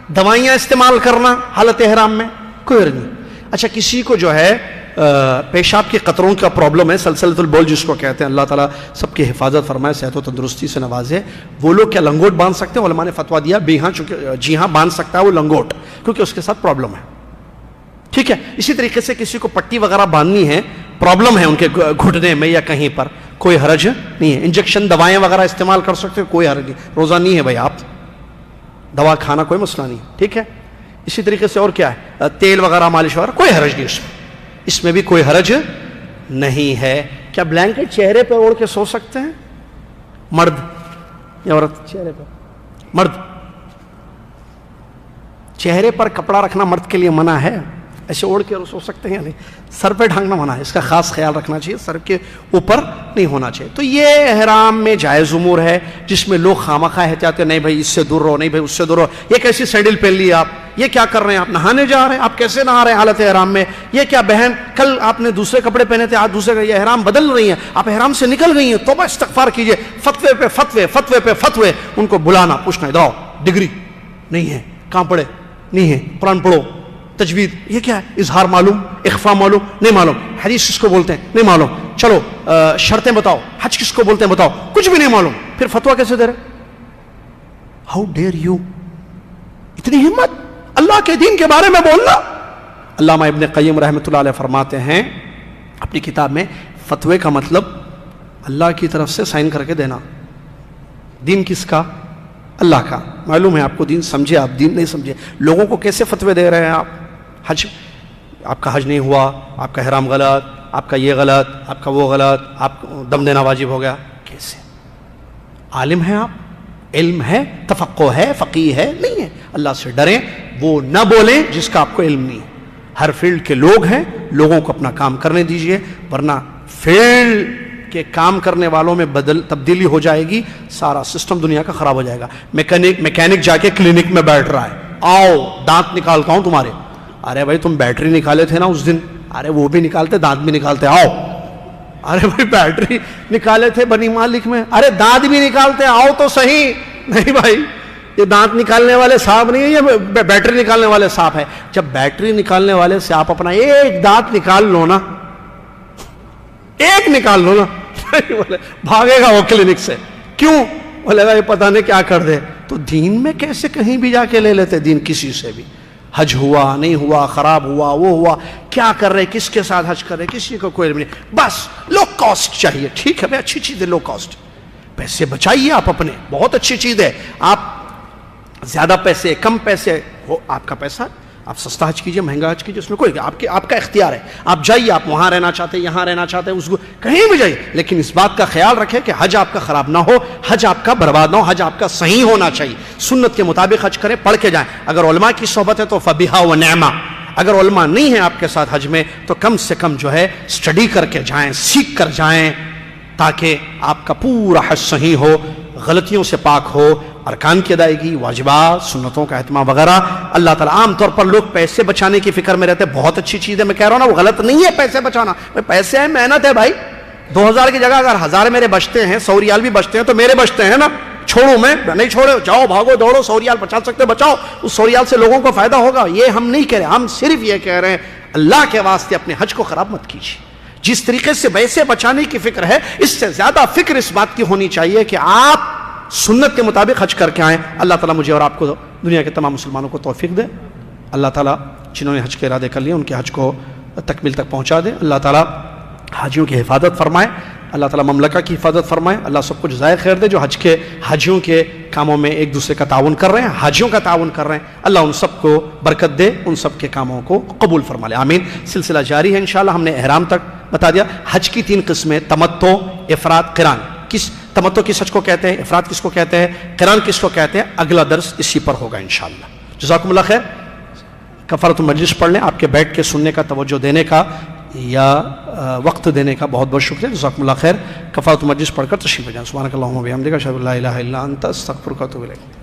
دوائیاں استعمال کرنا حالت احرام میں کوئی حرج نہیں. اچھا کسی کو جو ہے پیشاب کے قطروں کا پرابلم ہے، سلسلۃ البول جس کو کہتے ہیں، اللہ تعالیٰ سب کی حفاظت فرمائے، صحت و تندرستی سے نوازے، وہ لوگ کیا لنگوٹ باندھ سکتے ہیں؟ علماء نے فتویٰ دیا بھی ہاں، چونکہ جی ہاں باندھ سکتا ہے وہ لنگوٹ، کیونکہ اس کے ساتھ پرابلم ہے. ٹھیک ہے. اسی طریقے سے کسی کو پٹی وغیرہ باندھنی ہے، پرابلم ہے ان کے گھٹنے میں یا کہیں پر، کوئی حرج نہیں ہے. انجیکشن دوائیں وغیرہ استعمال کر سکتے ہیں، کوئی حرج نہیں. روزہ نہیں ہے بھائی، آپ دوا کھانا کوئی مسئلہ نہیں. ٹھیک ہے. اسی طریقے سے اور کیا ہے، تیل وغیرہ مالش وغیرہ کوئی حرج نہیں اس میں بھی کوئی حرج نہیں ہے. کیا بلینکٹ چہرے پہ اوڑھ کے سو سکتے ہیں مرد یا عورت؟ چہرے پہ مرد، چہرے پر کپڑا رکھنا مرد کے لیے منع ہے، ایسے اوڑھ کے سو سکتے ہیں یا نہیں؟ سر پہ ڈھانکنا منع ہے، اس کا خاص خیال رکھنا چاہیے، سر کے اوپر نہیں ہونا چاہیے. تو یہ احرام میں جائز امور ہے جس میں لوگ خامخواہ احتیاط کرتے ہیں، نہیں بھائی اس سے دور رہو، نہیں بھائی اس سے دور رہو، یہ کیسی سینڈل پہن لی آپ، یہ کیا کر رہے ہیں آپ، نہانے جا رہے ہیں آپ، کیسے نہا رہے ہیں حالت احرام میں، یہ کیا بہن کل آپ نے دوسرے کپڑے پہنے تھے آج دوسرے، یہ احرام بدل رہی ہیں، آپ احرام سے نکل گئی ہیں، توبہ استغفار کیجئے. فتوے پہ فتوے، فتوے پہ فتوے، ان کو بلانا پوچھنا، ادھر ڈگری نہیں ہے، کہاں پڑھے نہیں ہے، قرآن پڑھو، تجوید، یہ کیا ہے، اظہار معلوم، اخفا معلوم نہیں معلوم، حدیث کس کو بولتے ہیں نہیں معلوم، چلو شرطیں بتاؤ، حج کس کو بولتے ہیں بتاؤ، کچھ بھی نہیں معلوم، پھر فتویٰ کیسے دے رہے؟ ہاؤ ڈیئر یو، اتنی ہمت اللہ کے دین کے بارے میں بولنا. علامہ ابن قیم رحمۃ اللہ علیہ فرماتے ہیں اپنی کتاب میں، فتوے کا مطلب اللہ کی طرف سے سائن کر کے دینا. دین کس کا؟ اللہ کا. معلوم ہے آپ کو دین، سمجھے آپ دین نہیں سمجھے. لوگوں کو کیسے فتوے دے رہے ہیں آپ؟ حج، آپ کا حج نہیں ہوا، آپ کا احرام غلط، آپ کا یہ غلط، آپ کا وہ غلط، آپ کو دم دینا واجب ہو گیا. کیسے؟ عالم ہیں آپ، علم ہے، تفقہ ہے، فقیہ ہے؟ نہیں ہے. اللہ سے ڈریں، وہ نہ بولیں جس کا آپ کو علم نہیں. ہر فیلڈ کے لوگ ہیں، لوگوں کو اپنا کام کرنے دیجئے، ورنہ فیلڈ کے کام کرنے والوں میں تبدیلی ہو جائے گی، سارا سسٹم دنیا کا خراب ہو جائے گا. میکینک جا کے کلینک میں بیٹھ رہا ہے، آؤ دانت نکالتا ہوں تمہارے. ارے بھائی تم بیٹری نکالے تھے نا اس دن، ارے وہ بھی نکالتے، دانت بھی نکالتے، آؤ. ارے بھائی بیٹری نکالے تھے بنی مالک میں، ارے دانت بھی نکالتے، آؤ تو صحیح. نہیں بھائی، یہ دانت نکالنے والے صاحب نہیں ہے، یہ بیٹری نکالنے والے صاحب ہے. جب بیٹری نکالنے والے سے آپ اپنا ایک دانت نکال لو نا، ایک نکال لو نا، بولے بھاگے گا وہ کلینک سے. کیوں؟ بولے گا یہ پتہ نہیں کیا کر دے. تو دین میں کیسے کہیں بھی جا کے لے لیتے دین کسی سے بھی؟ حج ہوا نہیں ہوا، خراب ہوا وہ ہوا، کیا کر رہے، کس کے ساتھ حج کر رہے، کسی کو کوئی علم نہیں. بس لو کاسٹ چاہیے. ٹھیک ہے بھائی، اچھی چیز ہے لو کاسٹ، پیسے بچائیے آپ اپنے، بہت اچھی چیز ہے. آپ زیادہ پیسے کم پیسے ہو، آپ کا پیسہ، آپ سستا حج کیجئے، مہنگا حج کیجئے، اس میں کوئی آپ کا اختیار ہے. آپ جائیے، آپ وہاں رہنا چاہتے ہیں، یہاں رہنا چاہتے ہیں، اس کو کہیں بھی جائیے، لیکن اس بات کا خیال رکھیں کہ حج آپ کا خراب نہ ہو، حج آپ کا برباد نہ ہو، حج آپ کا صحیح ہونا چاہیے. سنت کے مطابق حج کریں، پڑھ کے جائیں. اگر علماء کی صحبت ہے تو فبیہا و نعمہ. اگر علماء نہیں ہیں آپ کے ساتھ حج میں تو کم سے کم جو ہے اسٹڈی کر کے جائیں، سیکھ کر جائیں، تاکہ آپ کا پورا حج صحیح ہو، غلطیوں سے پاک ہو، ارکان کی ادائیگی، واجبات، سنتوں کا اہتمام وغیرہ. اللہ تعالیٰ عام طور پر لوگ پیسے بچانے کی فکر میں رہتے ہیں، بہت اچھی چیز ہے، میں کہہ رہا ہوں نا، وہ غلط نہیں ہے پیسے بچانا. پیسے ہیں، محنت ہے بھائی. 2000 کی جگہ اگر 1000 میرے بچتے ہیں، 100 ریال بھی بچتے ہیں تو میرے بچتے ہیں نا. چھوڑوں میں نہیں چھوڑے، جاؤ بھاگو دوڑو، 100 ریال بچا سکتے بچاؤ، اس 100 ریال سے لوگوں کو فائدہ ہوگا. یہ ہم نہیں کہہ رہے، ہم صرف یہ کہہ رہے ہیں اللہ کے واسطے اپنے حج کو خراب مت کیجیے. جس طریقے سے پیسے بچانے کی فکر ہے، اس سے زیادہ فکر اس بات کی ہونی چاہیے کہ آپ سنت کے مطابق حج کر کے آئیں. اللہ تعالیٰ مجھے اور آپ کو، دنیا کے تمام مسلمانوں کو توفیق دے. اللہ تعالیٰ جنہوں نے حج کے ارادے کر لیے ان کے حج کو تکمیل تک پہنچا دے. اللہ تعالیٰ حاجیوں کی حفاظت فرمائے، اللہ تعالیٰ مملکہ کی حفاظت فرمائے. اللہ سب کچھ ضائع خیر دے جو حاجیوں کے کاموں میں ایک دوسرے کا تعاون کر رہے ہیں، حاجیوں کا تعاون کر رہے ہیں. اللہ ان سب کو برکت دے، ان سب کے کاموں کو قبول فرما لے. آمین. سلسلہ جاری ہے انشاءاللہ. ہم نے احرام تک بتا دیا. حج کی 3 قسمیں، تمتع، افراد، قران. تمتع کس حج کو کہتے ہیں، افراد کس کو کہتے ہیں، قران کس کو کہتے ہیں، اگلا درس اسی پر ہوگا انشاءاللہ. جزاکم اللہ خیر. کفارۃ المجلس پڑھ لیں. آپ کے بیٹھ کے سننے کا، توجہ دینے کا یا وقت دینے کا بہت بہت شکریہ. جزاکم اللہ خیر. کفارۃ المجلس پڑھ کر تشریف لے جائیں. سبحانک اللہم و بحمدک، اشہد ان لا الہ الا انت، استغفرک و اتوب الیک.